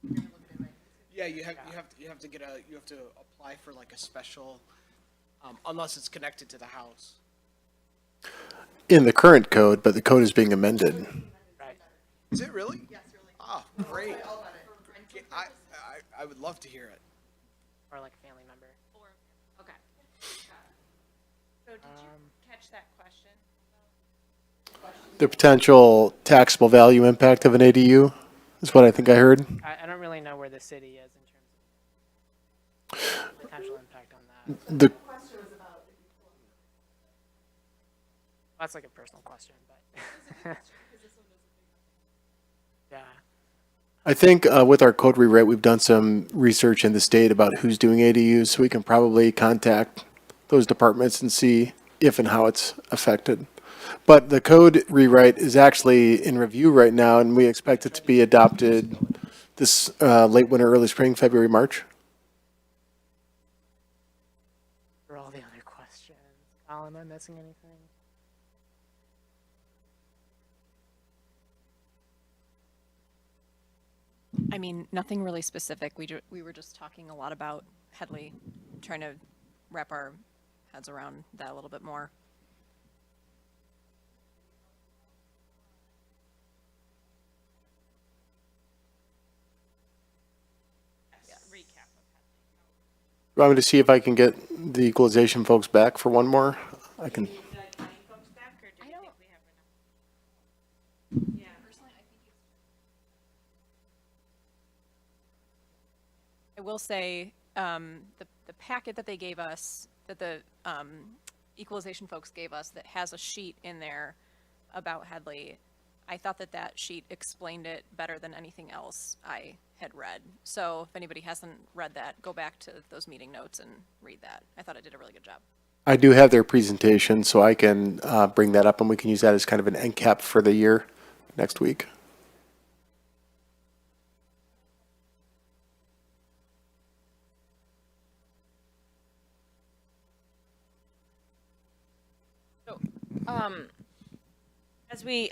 garage. Yeah, you have to apply for like a special, unless it's connected to the house. In the current code, but the code is being amended. Right. Is it really? Yes, really. Oh, great. I would love to hear it. Or like a family member. Okay. So did you catch that question? The potential taxable value impact of an ADU is what I think I heard. I don't really know where the city is in terms of potential impact on that. The That's like a personal question, but yeah. I think with our code rewrite, we've done some research in the state about who's doing ADUs, so we can probably contact those departments and see if and how it's affected. But the code rewrite is actually in review right now, and we expect it to be adopted this late winter, early spring, February, March. For all the other questions, Colin, am I missing anything? I mean, nothing really specific. We were just talking a lot about Headley, trying to wrap our heads around that a little bit more. Recap. You want me to see if I can get the equalization folks back for one more? I can. I will say the packet that they gave us, that the equalization folks gave us, that has a sheet in there about Headley. I thought that sheet explained it better than anything else I had read. So if anybody hasn't read that, go back to those meeting notes and read that. I thought it did a really good job. I do have their presentation, so I can bring that up, and we can use that as kind of an end cap for the year next week.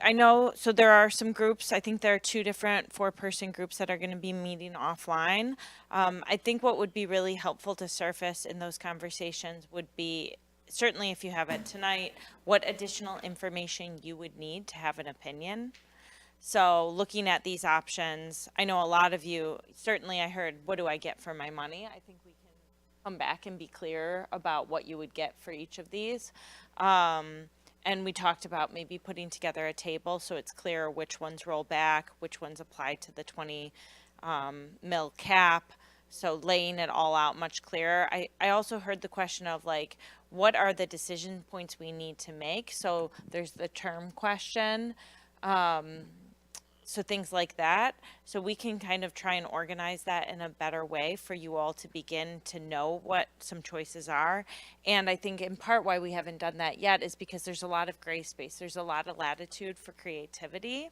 I know, so there are some groups, I think there are 2 different 4-person groups that are going to be meeting offline. I think what would be really helpful to surface in those conversations would be, certainly if you have it tonight, what additional information you would need to have an opinion. So looking at these options, I know a lot of you, certainly I heard, what do I get for my money? I think we can come back and be clear about what you would get for each of these. And we talked about maybe putting together a table so it's clear which ones roll back, which ones apply to the mill cap. So laying it all out much clearer. I also heard the question of like, what are the decision points we need to make? So there's the term question. So things like that. So we can kind of try and organize that in a better way for you all to begin to know what some choices are. And I think in part why we haven't done that yet is because there's a lot of gray space. There's a lot of latitude for creativity.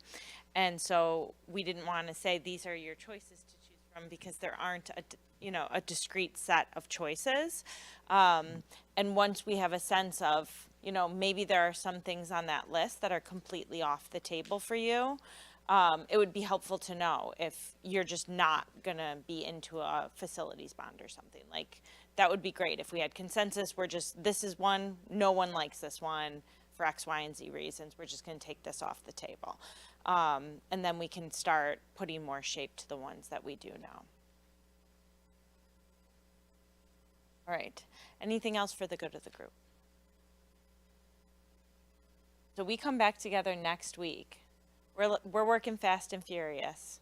And so we didn't want to say these are your choices to choose from because there aren't a discrete set of choices. And once we have a sense of, maybe there are some things on that list that are completely off the table for you. It would be helpful to know if you're just not going to be into a facilities bond or something. Like, that would be great if we had consensus. This is one, no one likes this one for X, Y, and Z reasons. We're just going to take this off the table. And then we can start putting more shape to the ones that we do know. All right. Anything else for the good of the group? So we come back together next week. We're working fast and furious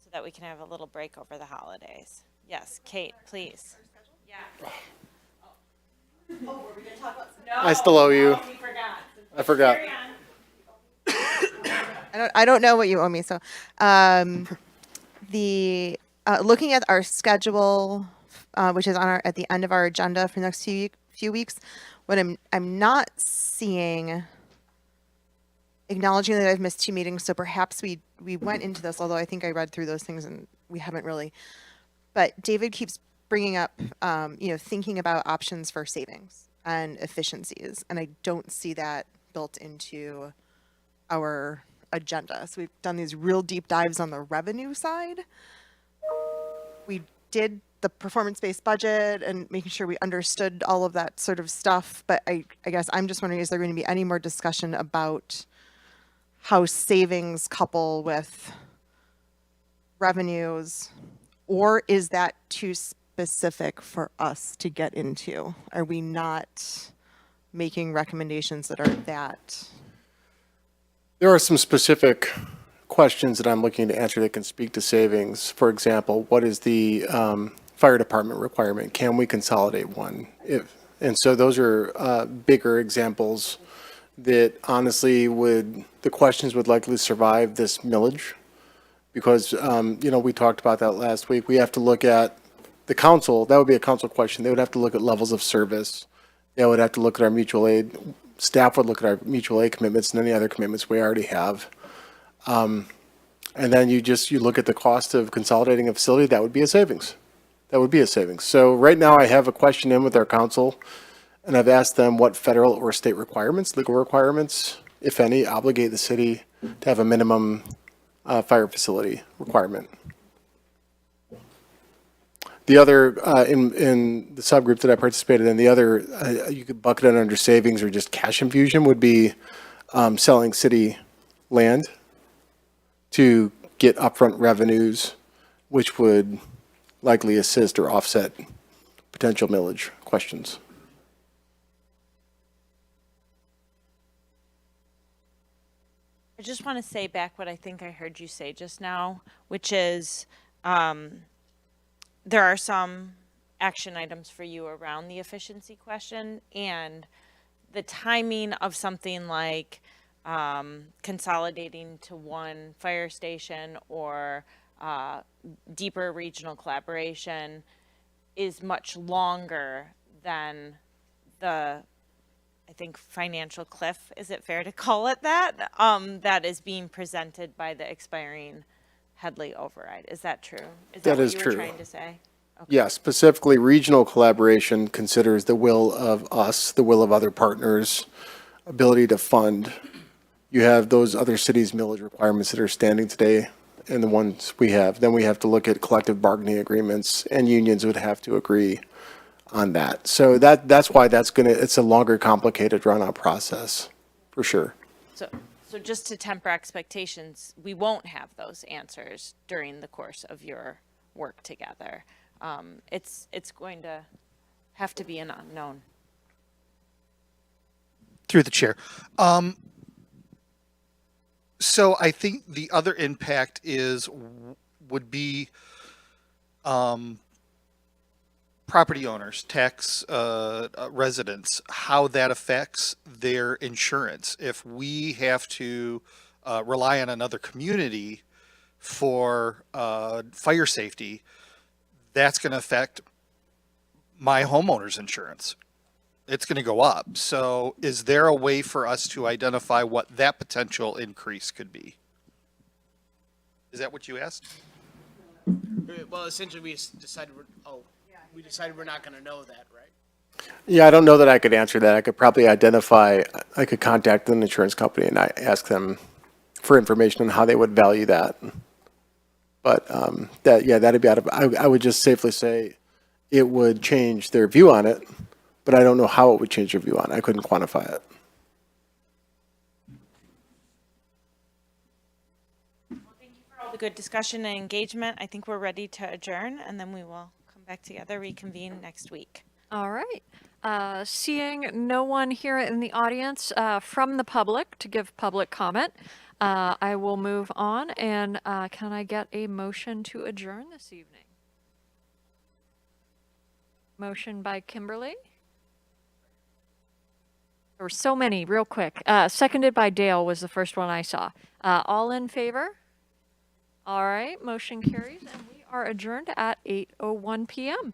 so that we can have a little break over the holidays. Yes, Kate, please. Yeah. Oh, were we going to talk about something? I still owe you. We forgot. I forgot. I don't know what you owe me. So, looking at our schedule, which is at the end of our agenda for the next few weeks, what I'm not seeing. Acknowledging that I've missed 2 meetings, so perhaps we went into this, although I think I read through those things and we haven't really. But David keeps bringing up, thinking about options for savings and efficiencies, and I don't see that built into our agenda. So we've done these real deep dives on the revenue side. We did the performance-based budget and making sure we understood all of that sort of stuff, but I guess I'm just wondering, is there going to be any more discussion about how savings couple with revenues, or is that too specific for us to get into? Are we not making recommendations that are that? There are some specific questions that I'm looking to answer that can speak to savings. For example, what is the fire department requirement? Can we consolidate one? And so those are bigger examples that honestly the questions would likely survive this millage, because, we talked about that last week. We have to look at the council. That would be a council question. They would have to look at levels of service. They would have to look at our mutual aid. Staff would look at our mutual aid commitments and any other commitments we already have. And then you look at the cost of consolidating a facility. That would be a savings. So right now I have a question in with our council, and I've asked them what federal or state requirements, legal requirements, if any, obligate the city to have a minimum fire facility requirement. The other, in the subgroup that I participated in, the other, you could bucket it under savings or just cash infusion, would be selling city land to get upfront revenues, which would likely assist or offset potential millage questions. I just want to say back what I think I heard you say just now, which is there are some action items for you around the efficiency question, and the timing of something like consolidating to one fire station or deeper regional collaboration is much longer than the, I think, financial cliff, is it fair to call it that, that is being presented by the expiring Headley override. Is that true? Is that what you were trying to say? Okay. Yeah, specifically regional collaboration considers the will of us, the will of other partners, ability to fund. You have those other cities' millage requirements that are standing today and the ones we have. Then we have to look at collective bargaining agreements, and unions would have to agree on that. So that's why it's a longer, complicated, drawn-out process, for sure. So just to temper expectations, we won't have those answers during the course of your work together. It's going to have to be an unknown. Through the chair. So I think the other impact is would be property owners, tax residents, how that affects their insurance. If we have to rely on another community for fire safety, that's going to affect my homeowner's insurance. It's going to go up. So is there a way for us to identify what that potential increase could be? Is that what you asked? Well, essentially, we decided we're not going to know that, right? Yeah, I don't know that I could answer that. I could probably I could contact an insurance company and I ask them for information on how they would value that. But that'd be I would just safely say it would change their view on it, but I don't know how it would change their view on it. I couldn't quantify it. All the good discussion and engagement. I think we're ready to adjourn, and then we will come back together, reconvene next week. All right. Seeing no one here in the audience from the public to give public comment, I will move on. And can I get a motion to adjourn this evening? Motion by Kimberly. There were so many, real quick. Seconded by Dale was the first one I saw. All in favor? All right, motion carries, and we are adjourned at 8:01 p.m.